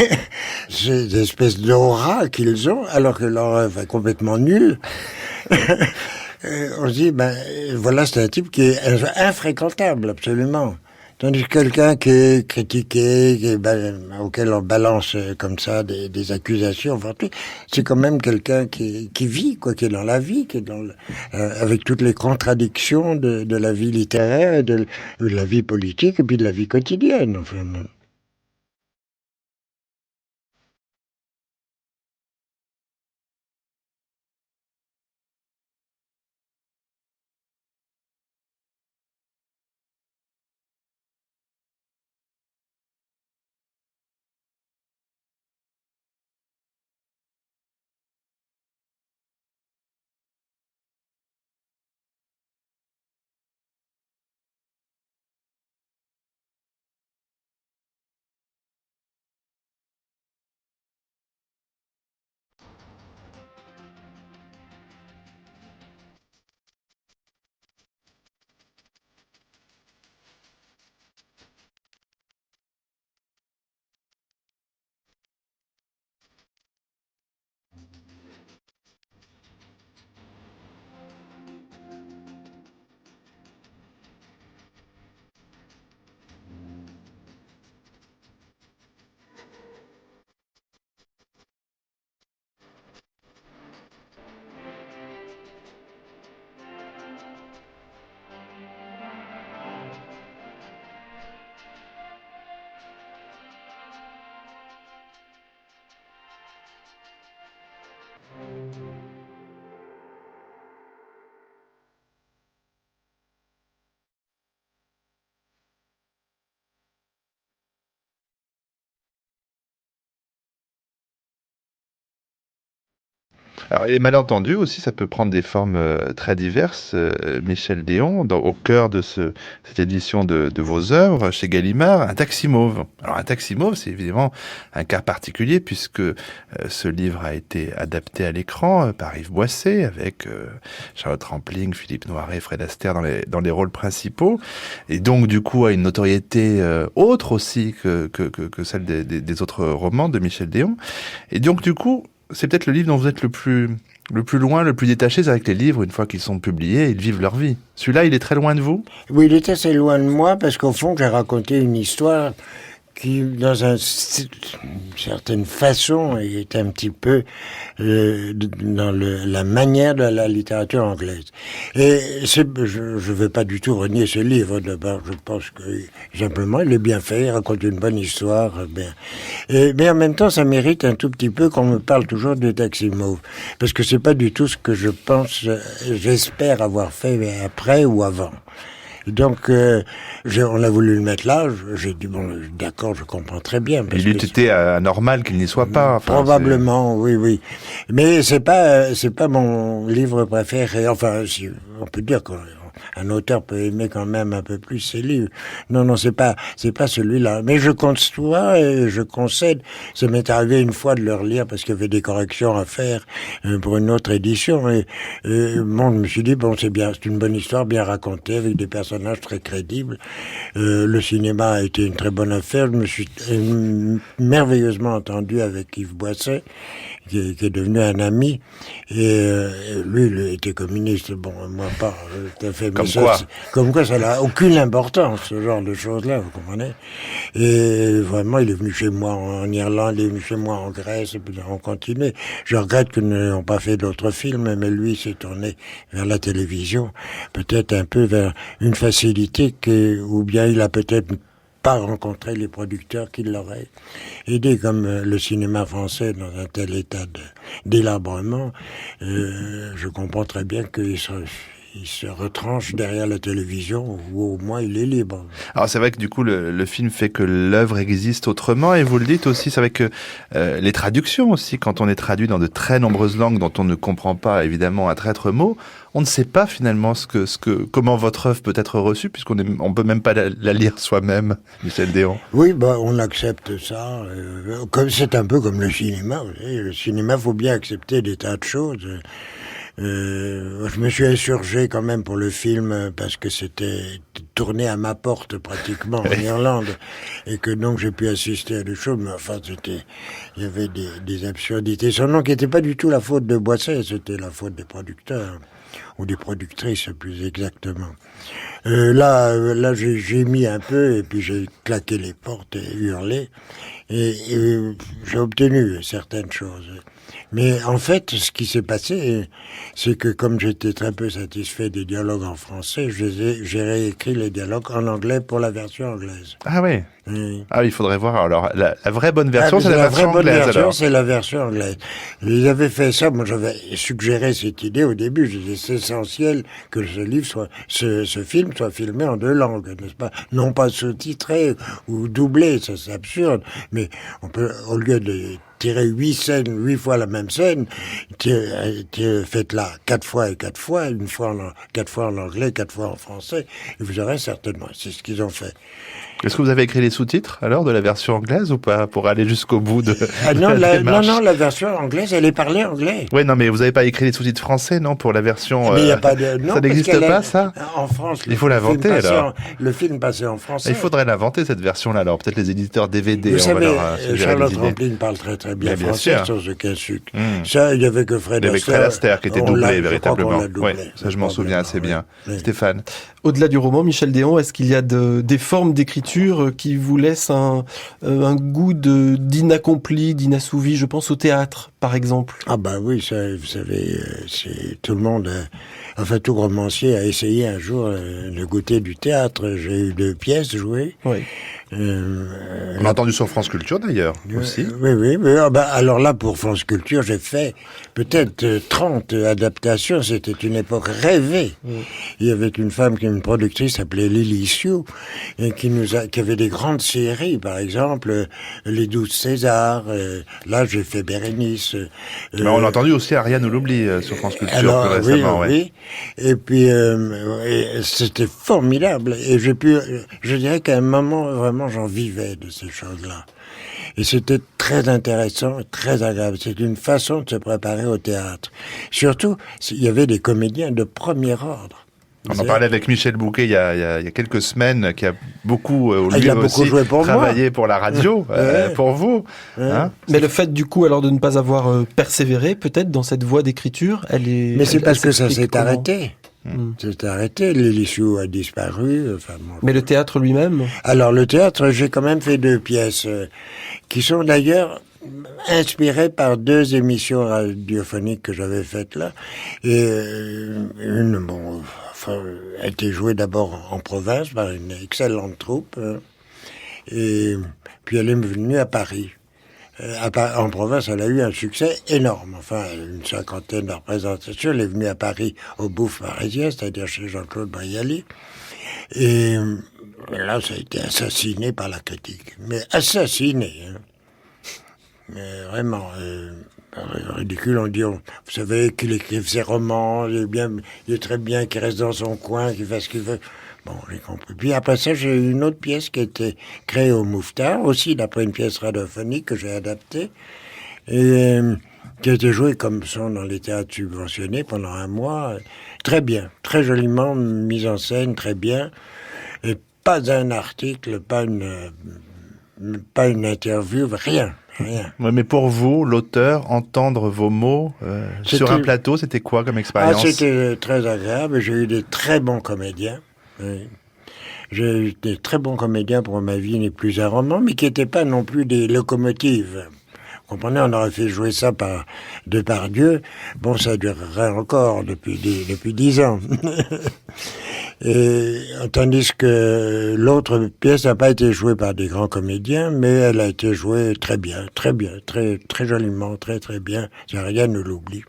c'est des espèces d'aura qu'ils ont, alors que leur œuvre est complètement nulle. On se dit, voilà, c'est un type qui est infréquentable, absolument. Tandis que quelqu'un qui est critiqué, auquel on balance comme ça des accusations fortuites, c'est quand même quelqu'un qui vit, qui est dans la vie, qui est avec toutes les contradictions de la vie littéraire, de la vie politique et puis de la vie quotidienne, enfin. Alors, les malentendus aussi, ça peut prendre des formes très diverses. Michel Déon, au cœur de cette édition de vos œuvres, chez Gallimard, un taxi mauve. Alors, un taxi mauve, c'est évidemment un cas particulier, puisque ce livre a été adapté à l'écran par Yves Boisset, avec Charlotte Rampling, Philippe Noiret, Fred Astaire dans les rôles principaux, et donc, du coup, a une notoriété autre aussi que celle des autres romans de Michel Déon. Et donc, du coup, c'est peut-être le livre dont vous êtes le plus loin, le plus détaché. C'est avec les livres, une fois qu'ils sont publiés, ils vivent leur vie. Celui-là, il est très loin de vous? Oui, il est assez loin de moi, parce qu'au fond, j'ai raconté une histoire qui, dans une certaine façon, est un petit peu dans la manière de la littérature anglaise. Et je veux pas du tout renier ce livre. D'abord, je pense que simplement il est bien fait, il raconte une bonne histoire. Mais en même temps, ça mérite un tout petit peu qu'on me parle toujours de Taxi Mauve, parce que c'est pas du tout ce que je pense, j'espère avoir fait après ou avant. Donc, on a voulu le mettre là. J'ai dit bon, d'accord, je comprends très bien. Il eût été anormal qu'il n'y soit pas. Enfin, probablement, oui. Mais c'est pas mon livre préféré. Enfin, si, on peut dire qu'un auteur peut aimer quand même un peu plus ses livres. Non, c'est pas celui-là. Mais je conçois et je concède. Ça m'est arrivé une fois de le relire parce qu'il y avait des corrections à faire pour une autre édition. Et je me suis dit bon, c'est bien, c'est une bonne histoire, bien racontée, avec des personnages très crédibles. Le cinéma a été une très bonne affaire. Je me suis merveilleusement entendu avec Yves Boisset, qui est devenu un ami. Et lui, il était communiste. Bon, moi pas tout à fait. Comme quoi, ça n'a aucune importance, ce genre de choses-là, vous comprenez. Et vraiment, il est venu chez moi en Irlande, il est venu chez moi en Grèce, et puis on continuait. Je regrette que nous n'ayons pas fait d'autres films, mais lui s'est tourné vers la télévision, peut-être un peu vers une facilité ou bien il a peut-être pas rencontré les producteurs qui l'auraient aidé, comme le cinéma français dans un tel état délabrement. Je comprends très bien qu'il se retranche derrière la télévision, ou au moins il est libre. Alors c'est vrai que du coup le film fait que l'œuvre existe autrement, et vous le dites aussi, c'est vrai que les traductions aussi, quand on est traduit dans de très nombreuses langues dont on ne comprend pas évidemment un traître mot, on ne sait pas finalement comment votre œuvre peut être reçue, puisqu'on peut même pas la lire soi-même, Michel Déon. Oui, on accepte ça. C'est un peu comme le cinéma. Vous savez, le cinéma, faut bien accepter des tas de choses. Je me suis insurgé quand même pour le film parce que c'était tourné à ma porte pratiquement en Irlande, et que donc j'ai pu assister à des choses, mais enfin il y avait des absurdités. Son nom qui n'était pas du tout la faute de Boisset, c'était la faute des producteurs, ou des productrices plus exactement. Là j'ai mis un peu, et puis j'ai claqué les portes et hurlé, et j'ai obtenu certaines choses. Mais en fait, ce qui s'est passé, c'est que comme j'étais très peu satisfait des dialogues en français, j'ai réécrit les dialogues en anglais pour la version anglaise. Ah oui. Oui. Ah, il faudrait voir. Alors, la vraie bonne version, c'est la version anglaise. C'est la version anglaise. Ils avaient fait ça. Moi, j'avais suggéré cette idée au début. Je disais, c'est essentiel que ce film soit filmé en 2 langues, n'est-ce pas? Non pas sous-titré ou doublé, ça c'est absurde. Mais on peut, au lieu de tirer 8 fois la même scène, faites-la 4 fois et 4 fois, 4 fois en anglais, 4 fois en français, et vous aurez certainement. C'est ce qu'ils ont fait. Est-ce que vous avez écrit les sous-titres, alors, de la version anglaise, ou pas, pour aller jusqu'au bout de non, la version anglaise, elle est parlée anglais. Oui, non, mais vous n'avez pas écrit les sous-titres français, non, pour la version... Mais il n'y a pas de... Non, ça n'existe pas, ça? En France, il faut l'inventer, alors. Le film passait en français. Il faudrait l'inventer, cette version-là, alors. Peut-être les éditeurs DVD, vous savez, Charlotte Rampling Rampling parle très bien français sur ce qu'est sucre. Ça, il n'y avait que Fred Astaire. Fred Astaire qui était doublé, véritablement. Oui, ça, je m'en souviens assez bien. Oui. Stéphane? Au-delà du roman, Michel Déon, est-ce qu'il y a des formes d'écriture qui vous laissent un goût d'inaccompli, d'inassouvi? Je pense au théâtre, par exemple. Ah bah oui, ça, vous savez, c'est tout le monde... Enfin, tout romancier a essayé un jour de goûter du théâtre. J'ai eu 2 pièces jouées. Oui. On a entendu sur France Culture, d'ailleurs, aussi. Oui. Mais, alors là, pour France Culture, j'ai fait peut-être 30 adaptations. C'était une époque rêvée. Il y avait une femme, une productrice, s'appelait Lily Sioux, et qui avait des grandes séries, par exemple, Les 12 Césars. Là, j'ai fait Bérénice. On a entendu aussi Ariane ou l'oubli sur France Culture plus récemment. Oui. Et puis, c'était formidable. Et je dirais qu'à un moment, vraiment, j'en vivais de ces choses-là. Et c'était très intéressant, très agréable. C'est une façon de se préparer au théâtre. Surtout, il y avait des comédiens de premier ordre. On en parlait avec Michel Bouquet il y a quelques semaines, qui a beaucoup, joué pour travaillé pour la radio, pour vous. Hein. Mais le fait, du coup, alors de ne pas avoir persévéré, peut-être, dans cette voie d'écriture, Mais c'est parce que ça s'est arrêté. C'est arrêté, Lily Sioux a disparu. Mais le théâtre lui-même? Alors le théâtre, j'ai quand même fait 2 pièces qui sont d'ailleurs inspirées par 2 émissions radiophoniques que j'avais faites là. Et une, a été jouée d'abord en province par une excellente troupe, et puis elle est venue à Paris. En province, elle a eu un succès énorme. Enfin, une 50aine de représentations. Elle est venue à Paris au Bouffe parisien, c'est-à-dire chez Jean-Claude Brialy. Et là, ça a été assassiné par la critique. Mais assassiné. Mais vraiment, ridicule. On dit, vous savez, qu'il écrive ses romans, il est très bien, qu'il reste dans son coin, qu'il fasse ce qu'il veut. Bon, j'ai compris. Puis après ça, j'ai eu une autre pièce qui a été créée au Mouffetard, aussi d'après une pièce radiophonique que j'ai adaptée, et qui a été jouée comme sont dans les théâtres subventionnés pendant 1 mois. Très bien, très joliment mise en scène, très bien. Et pas un article, pas une interview, rien. rien. Ouais, mais pour vous, l'auteur, entendre vos mots sur un plateau, c'était quoi comme expérience? C'était très agréable. J'ai eu des très bons comédiens. Oui. J'ai eu des très bons comédiens pour Ma vie n'est plus un roman, mais qui n'étaient pas non plus des locomotives. Vous comprenez, on aurait fait jouer ça par Depardieu. Bon, ça durerait encore depuis 10 ans. Et, tandis que l'autre pièce n'a pas été jouée par des grands comédiens, mais elle a été jouée très bien, très joliment, très bien. Rien ne l'oublie.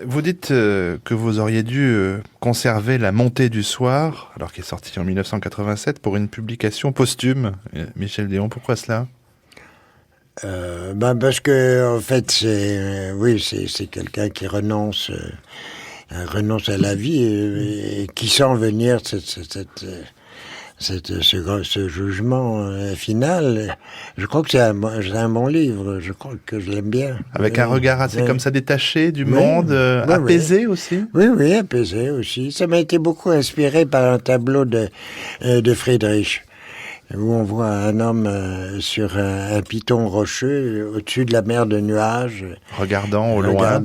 Vous dites que vous auriez dû conserver La Montée du soir, alors qu'il est sorti en 1987, pour une publication posthume. Michel Déon, pourquoi cela? Parce que en fait c'est quelqu'un qui renonce à la vie et qui sent venir ce jugement final. Je crois que c'est un bon livre. Je crois que je l'aime bien. Avec un regard assez comme ça détaché du monde, apaisé aussi. Oui, apaisé aussi. Ça m'a été beaucoup inspiré par un tableau de Friedrich, où on voit un homme sur un piton rocheux au-dessus de la mer de nuages. Regardant au loin.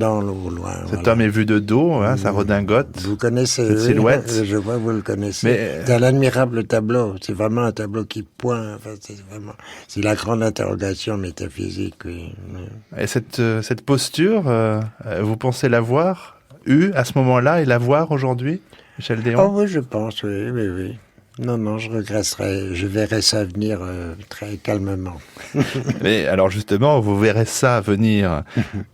Cet homme est vu de dos, hein, sa redingote. Vous connaissez cette silhouette. Je vois que vous le connaissez. C'est un admirable tableau. C'est vraiment un tableau qui pointe. Enfin, c'est la grande interrogation métaphysique. Oui. Et cette posture, vous pensez l'avoir eue à ce moment-là et l'avoir aujourd'hui, Michel Déon? Oh oui, je pense, oui. Non, je regretterai. Je verrai ça venir très calmement. Mais alors justement, vous verrez ça venir.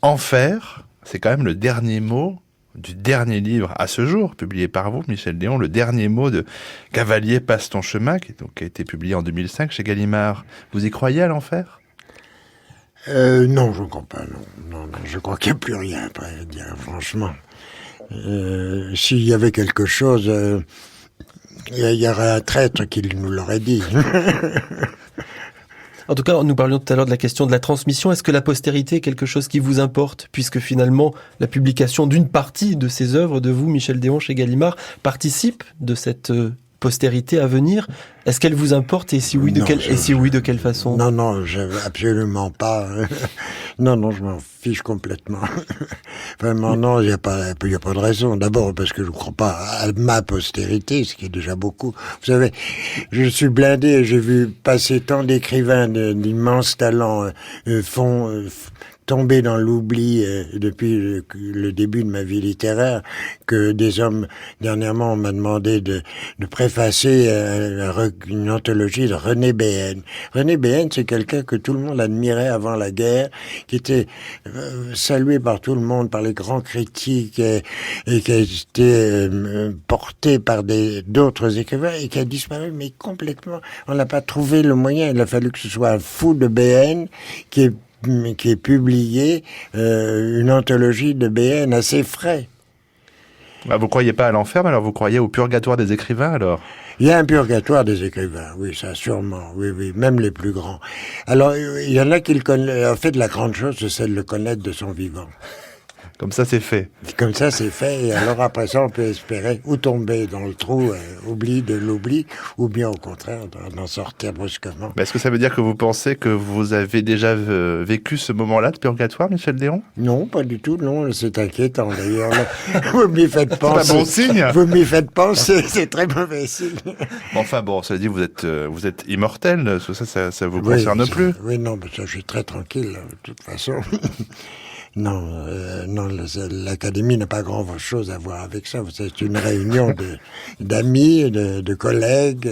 Enfer, c'est quand même le dernier mot du dernier livre à ce jour, publié par vous, Michel Déon, le dernier mot de Cavalier passe ton chemin, qui a été publié en 2005 chez Gallimard. Vous y croyez à l'enfer? Non, je ne crois pas, non. Je crois qu'il n'y a plus rien, à dire, franchement. S'il y avait quelque chose... il y aurait un traître qui nous l'aurait dit. En tout cas, nous parlions tout à l'heure de la question de la transmission. Est-ce que la postérité est quelque chose qui vous importe, puisque finalement, la publication d'une partie de ces œuvres de vous, Michel Déon, chez Gallimard, participe de cette postérité à venir? Est-ce qu'elle vous importe et si oui, de quelle façon? Non, absolument pas. Non, je m'en fiche complètement. Vraiment, non, il n'y a pas de raison. D'abord, parce que je ne crois pas à ma postérité, ce qui est déjà beaucoup. Vous savez, je suis blindé et j'ai vu passer tant d'écrivains d'immenses talents tombé dans l'oubli depuis le début de ma vie littéraire, que des hommes, dernièrement, on m'a demandé de préfacer une anthologie de René Béhaine. René Béhaine, c'est quelqu'un que tout le monde admirait avant la guerre, qui était salué par tout le monde, par les grands critiques, et qui a été porté par d'autres écrivains, et qui a disparu, mais complètement. On n'a pas trouvé le moyen. Il a fallu que ce soit un fou de Béhaine qui est publié une anthologie de Béhaine assez frais. Vous croyez pas à l'enfer, mais alors vous croyez au purgatoire des écrivains, alors? Il y a un purgatoire des écrivains, oui, ça sûrement, oui, même les plus grands. Alors, il y en a qui le connaissent. En fait, la grande chose, c'est de le connaître de son vivant. Comme ça, c'est fait. Comme ça, c'est fait. Et alors, après ça, on peut espérer ou tomber dans le trou, oubli de l'oubli, ou bien, au contraire, d'en sortir brusquement. Mais est-ce que ça veut dire que vous pensez que vous avez déjà vécu ce moment-là de purgatoire, Michel Déon? Non, pas du tout, non. C'est inquiétant, d'ailleurs. Vous m'y faites penser. C'est pas bon signe. Vous m'y faites penser, c'est très mauvais signe. Enfin bon, ça dit, vous êtes immortel, ça vous concerne plus. Oui, non, mais ça, je suis très tranquille, de toute façon. Non, l'Académie n'a pas grand-chose à voir avec ça. C'est une réunion d'amis, de collègues,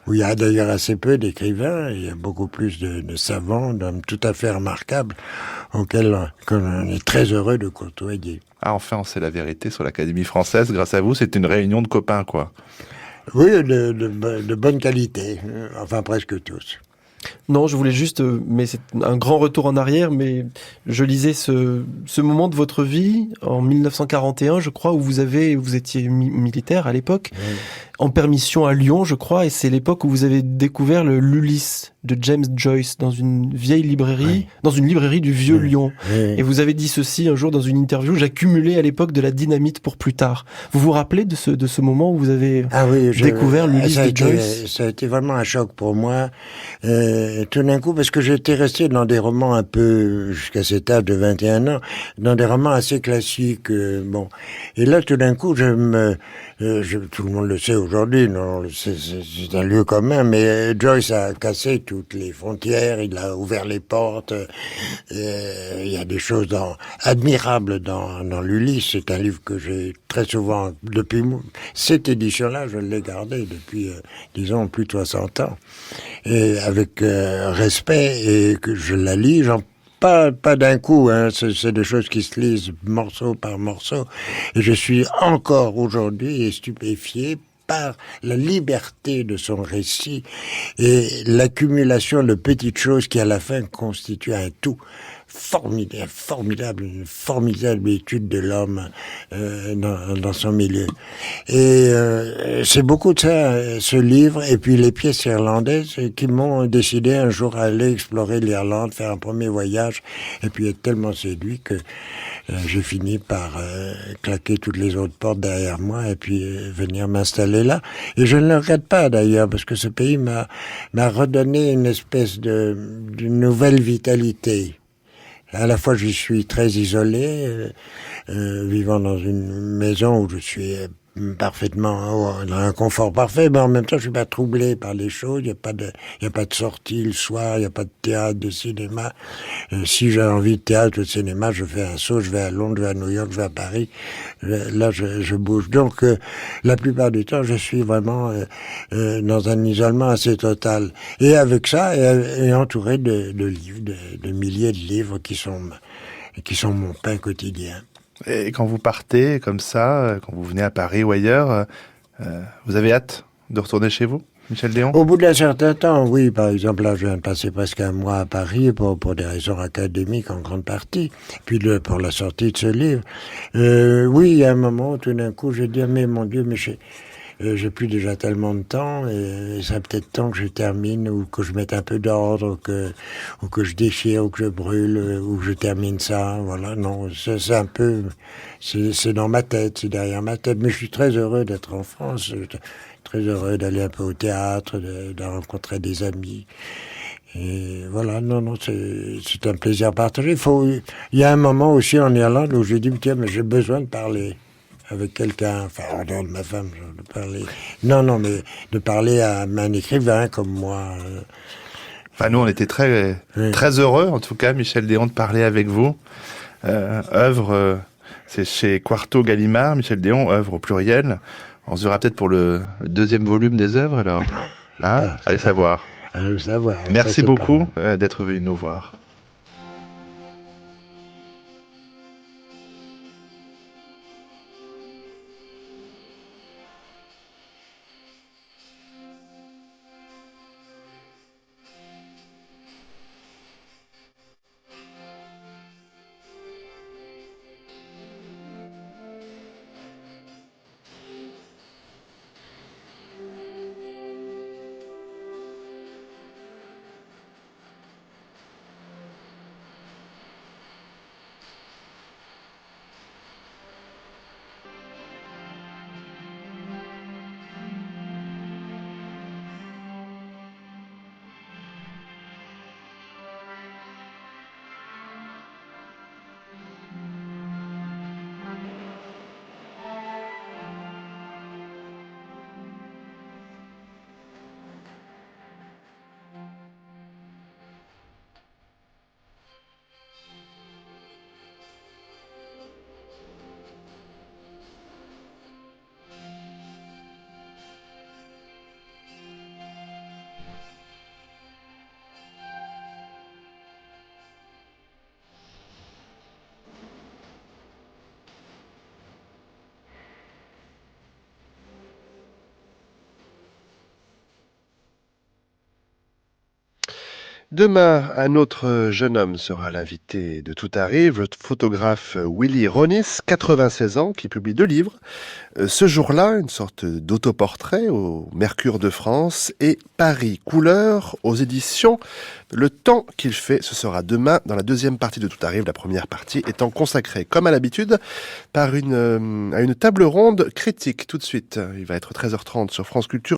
où il y a d'ailleurs assez peu d'écrivains. Il y a beaucoup plus de savants, d'hommes tout à fait remarquables, auxquels on est très heureux de côtoyer. Ah, enfin, on sait la vérité sur l'Académie française. Grâce à vous, c'est une réunion de copains, quoi. Oui, de bonne qualité. Enfin, presque tous. Non, je voulais juste, mais c'est un grand retour en arrière, mais je lisais ce moment de votre vie en 1941, je crois, où vous étiez militaire à l'époque, oui. En permission à Lyon, je crois, et c'est l'époque où vous avez découvert l'Ulysse de James Joyce dans une vieille librairie, oui. Dans une librairie du vieux Lyon. Oui. Et vous avez dit ceci un jour dans une interview: j'accumulais à l'époque de la dynamite pour plus tard. Vous vous rappelez de ce moment où vous avez découvert l'Ulysse de Joyce? Ça a été vraiment un choc pour moi. tout d'un coup, parce que j'étais resté dans des romans un peu, jusqu'à cet âge de 21 ans, dans des romans assez classiques, bon. Et là, tout d'un coup, tout le monde le sait aujourd'hui, non, c'est un lieu commun, mais Joyce a cassé toutes les frontières, il a ouvert les portes, il y a des choses admirables dans l'Ulysse. C'est un livre que j'ai très souvent, depuis cette édition-là, je l'ai gardé depuis, disons, plus de 60 ans. Et avec respect, et que je la lis, pas d'un coup, hein, c'est des choses qui se lisent morceau par morceau. Et je suis encore aujourd'hui stupéfié par la liberté de son récit et l'accumulation de petites choses qui à la fin constituent un tout formidable, une formidable étude de l'homme dans son milieu. Et c'est beaucoup de ça, ce livre, et puis les pièces irlandaises qui m'ont décidé un jour à aller explorer l'Irlande, faire un premier voyage, et puis être tellement séduit que j'ai fini par claquer toutes les autres portes derrière moi et puis venir m'installer là. Et je ne le regrette pas d'ailleurs, parce que ce pays m'a redonné une espèce d'une nouvelle vitalité. À la fois, je suis très isolé, vivant dans une maison où je suis parfaitement dans un confort parfait, mais en même temps, je suis pas troublé par les choses. Il y a pas de sortie le soir, il y a pas de théâtre, de cinéma. Si j'ai envie de théâtre ou de cinéma, je fais un saut, je vais à Londres, je vais à New York, je vais à Paris. Là, je bouge. Donc, la plupart du temps, je suis vraiment dans un isolement assez total. Et avec ça, et entouré de livres, de milliers de livres qui sont mon pain quotidien. Et quand vous partez comme ça, quand vous venez à Paris ou ailleurs, vous avez hâte de retourner chez vous, Michel Déon ? Au bout d'un certain temps, oui. Par exemple, là, je viens de passer presque un mois à Paris pour des raisons académiques en grande partie, puis pour la sortie de ce livre. Oui, il y a un moment où tout d'un coup, je dis, mais mon Dieu, mais j'ai plus déjà tellement de temps, et ça peut-être temps que je termine, ou que je mette un peu d'ordre, ou que je déchire, ou que je brûle, ou que je termine ça. Voilà, non, c'est un peu, c'est dans ma tête, c'est derrière ma tête. Mais je suis très heureux d'être en France, très heureux d'aller un peu au théâtre, de rencontrer des amis. Et voilà, non, c'est un plaisir partagé. Il y a un moment aussi en Irlande où j'ai dit, tiens, mais j'ai besoin de parler avec quelqu'un, enfin, en dehors de ma femme, de parler. Non, mais de parler à un écrivain comme moi. Enfin, nous, on était très heureux, en tout cas, Michel Déon, de parler avec vous. Œuvre, c'est chez Quarto Gallimard, Michel Déon, œuvre au pluriel. On se verra peut-être pour le deuxième volume des œuvres, alors. Là, allez savoir. Allez savoir. Merci beaucoup d'être venu nous voir. Demain, un autre jeune homme sera l'invité de Tout arrive, le photographe Willy Ronis, 96 ans, qui publie 2 livres. Ce jour-là, une sorte d'autoportrait au Mercure de France et Paris Couleur aux éditions Le Temps qu'il fait. Ce sera demain dans la deuxième partie de Tout arrive, la première partie étant consacrée, comme à l'habitude, à une table ronde critique. Tout de suite, il va être 13h30 sur France Culture.